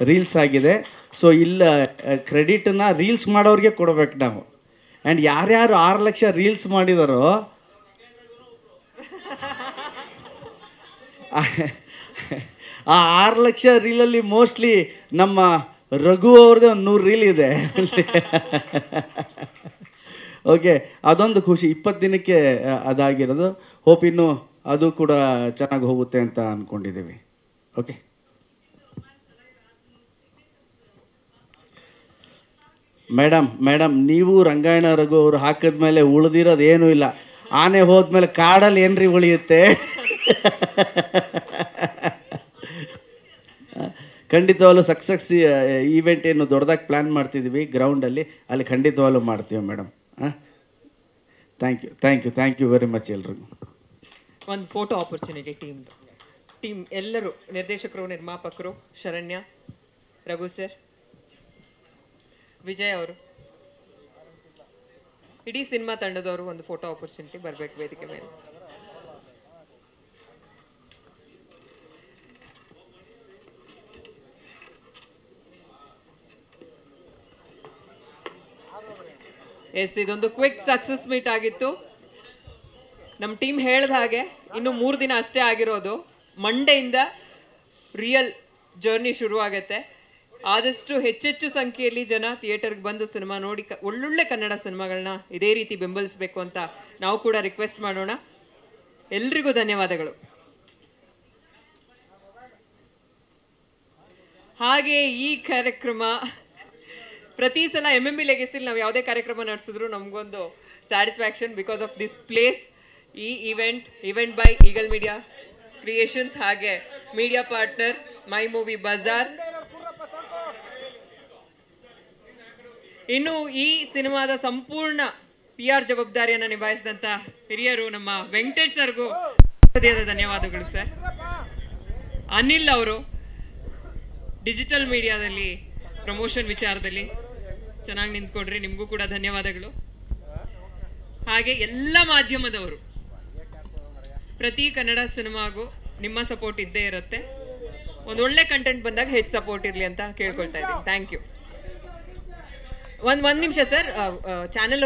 ರೀಲ್ಸ್ ಆಗಿದೆ. ಸೊ ಇಲ್ಲ, ಕ್ರೆಡಿಟನ್ನ ರೀಲ್ಸ್ ಮಾಡೋರಿಗೆ ಕೊಡ್ಬೇಕು ನಾವು. ಆ್ಯಂಡ್ ಯಾರ್ಯಾರು 6 ಲಕ್ಷ ರೀಲ್ಸ್ ಮಾಡಿದಾರೋ ಆ 6 ಲಕ್ಷ ರೀಲಲ್ಲಿ ಮೋಸ್ಟ್ಲಿ ನಮ್ಮ ರಘು ಅವ್ರದ್ದೇ ಒಂದು 100 ರೀಲ್ ಇದೆ. ಓಕೆ, ಅದೊಂದು ಖುಷಿ. 20 ದಿನಕ್ಕೆ ಅದಾಗಿರೋದು. ಹೋಪ್ ಇನ್ನು ಅದು ಕೂಡ ಚೆನ್ನಾಗಿ ಹೋಗುತ್ತೆ ಅಂತ ಅಂದ್ಕೊಂಡಿದ್ದೀವಿ. ಓಕೆ, ಮೇಡಮ್ ನೀವು ರಂಗಾಯಣ ರಘು ಅವರು ಹಾಕಿದ್ಮೇಲೆ ಉಳಿದಿರೋದು ಏನೂ ಇಲ್ಲ. ಆನೆ ಹೋದ್ಮೇಲೆ ಕಾಡಲ್ಲಿ ಏನ್ರಿ ಉಳಿಯುತ್ತೆ? ಖಂಡಿತವಾಗ್ಲೂ ಸಕ್ಸಸ್ ಈವೆಂಟ್ ಏನು ದೊಡ್ಡದಾಗಿ ಪ್ಲ್ಯಾನ್ ಮಾಡ್ತಿದ್ದೀವಿ ಗ್ರೌಂಡಲ್ಲಿ, ಅಲ್ಲಿ ಖಂಡಿತವಾಗ್ಲೂ ಮಾಡ್ತೀವಿ madam. Thank you very much ಎಲ್ರಿಗೂ. ಒಂದು ಫೋಟೋ ಆಪರ್ಚುನಿಟಿ ಟೀಮ್ ಎಲ್ಲರೂ, ನಿರ್ದೇಶಕರು, ನಿರ್ಮಾಪಕರು, ಶರಣ್ಯ, ರಘು ಸರ್, ವಿಜಯ್ ಅವರು, ಇಡೀ ಸಿನಿಮಾ ತಂಡದವರು ಒಂದು ಫೋಟೋ ಆಪರ್ಚುನಿಟಿ ಬರಬೇಕು ವೇದಿಕೆ ಮೇಲೆ. ಎಸ್, ಇದೊಂದು ಕ್ವಿಕ್ ಸಕ್ಸಸ್ ಮೀಟ್ ಆಗಿತ್ತು. ನಮ್ಮ ಟೀಮ್ ಹೇಳ್ದ ಹಾಗೆ ಇನ್ನು 3 ದಿನ ಅಷ್ಟೇ ಆಗಿರೋದು. ಮಂಡೆಯಿಂದ ರಿಯಲ್ ಜರ್ನಿ ಶುರುವಾಗತ್ತೆ. ಆದಷ್ಟು ಹೆಚ್ಚೆಚ್ಚು ಸಂಖ್ಯೆಯಲ್ಲಿ ಜನ ಥಿಯೇಟರ್ಗೆ ಬಂದು ಸಿನಿಮಾ ನೋಡಿ ಒಳ್ಳೊಳ್ಳೆ ಕನ್ನಡ ಸಿನಿಮಾಗಳನ್ನ ಇದೇ ರೀತಿ ಬೆಂಬಲಿಸಬೇಕು ಅಂತ ನಾವು ಕೂಡ ರಿಕ್ವೆಸ್ಟ್ ಮಾಡೋಣ. ಎಲ್ರಿಗೂ ಧನ್ಯವಾದಗಳು. ಹಾಗೆ ಈ ಕಾರ್ಯಕ್ರಮ ಪ್ರತಿ ಸಲ MMB ಲೆಗೆಸಿಲಿ ನಾವು ಯಾವುದೇ ಕಾರ್ಯಕ್ರಮ ನಡೆಸಿದ್ರು ನಮಗೊಂದು satisfaction because of this place. ಈ event by Eagle Media Creations, ಹಾಗೆ media partner My Movie Bazaar. ಇನ್ನು ಈ ಸಿನಿಮಾದ ಸಂಪೂರ್ಣ PR ಜವಾಬ್ದಾರಿಯನ್ನು ನಿಭಾಯಿಸಿದಂಥ ಹಿರಿಯರು ನಮ್ಮ ವೆಂಕಟೇಶ್ ಸರ್ಗೂ ಹೃದಯದ ಧನ್ಯವಾದಗಳು ಸರ್. ಅನಿಲ್ ಅವರು ಡಿಜಿಟಲ್ ಮೀಡಿಯಾದಲ್ಲಿ ಪ್ರಮೋಷನ್ ವಿಚಾರದಲ್ಲಿ ಚೆನ್ನಾಗಿ ನಿಂತ್ಕೊಡ್ರಿ, ನಿಮಗೂ ಕೂಡ ಧನ್ಯವಾದಗಳು. ಹಾಗೆ ಎಲ್ಲ ಮಾಧ್ಯಮದವರು, ಪ್ರತಿ ಕನ್ನಡ ಸಿನಿಮಾಗೂ ನಿಮ್ಮ ಸಪೋರ್ಟ್ ಇದ್ದೇ ಇರುತ್ತೆ. ಒಂದೊಳ್ಳೆ ಕಂಟೆಂಟ್ ಬಂದಾಗ ಹೆಚ್ಚು ಸಪೋರ್ಟ್ ಇರಲಿ ಅಂತ ಕೇಳ್ಕೊಳ್ತಾ ಇದ್ದೀನಿ. Thank you. ಒಂದು ನಿಮಿಷ ಸರ್, ಚಾನೆಲ್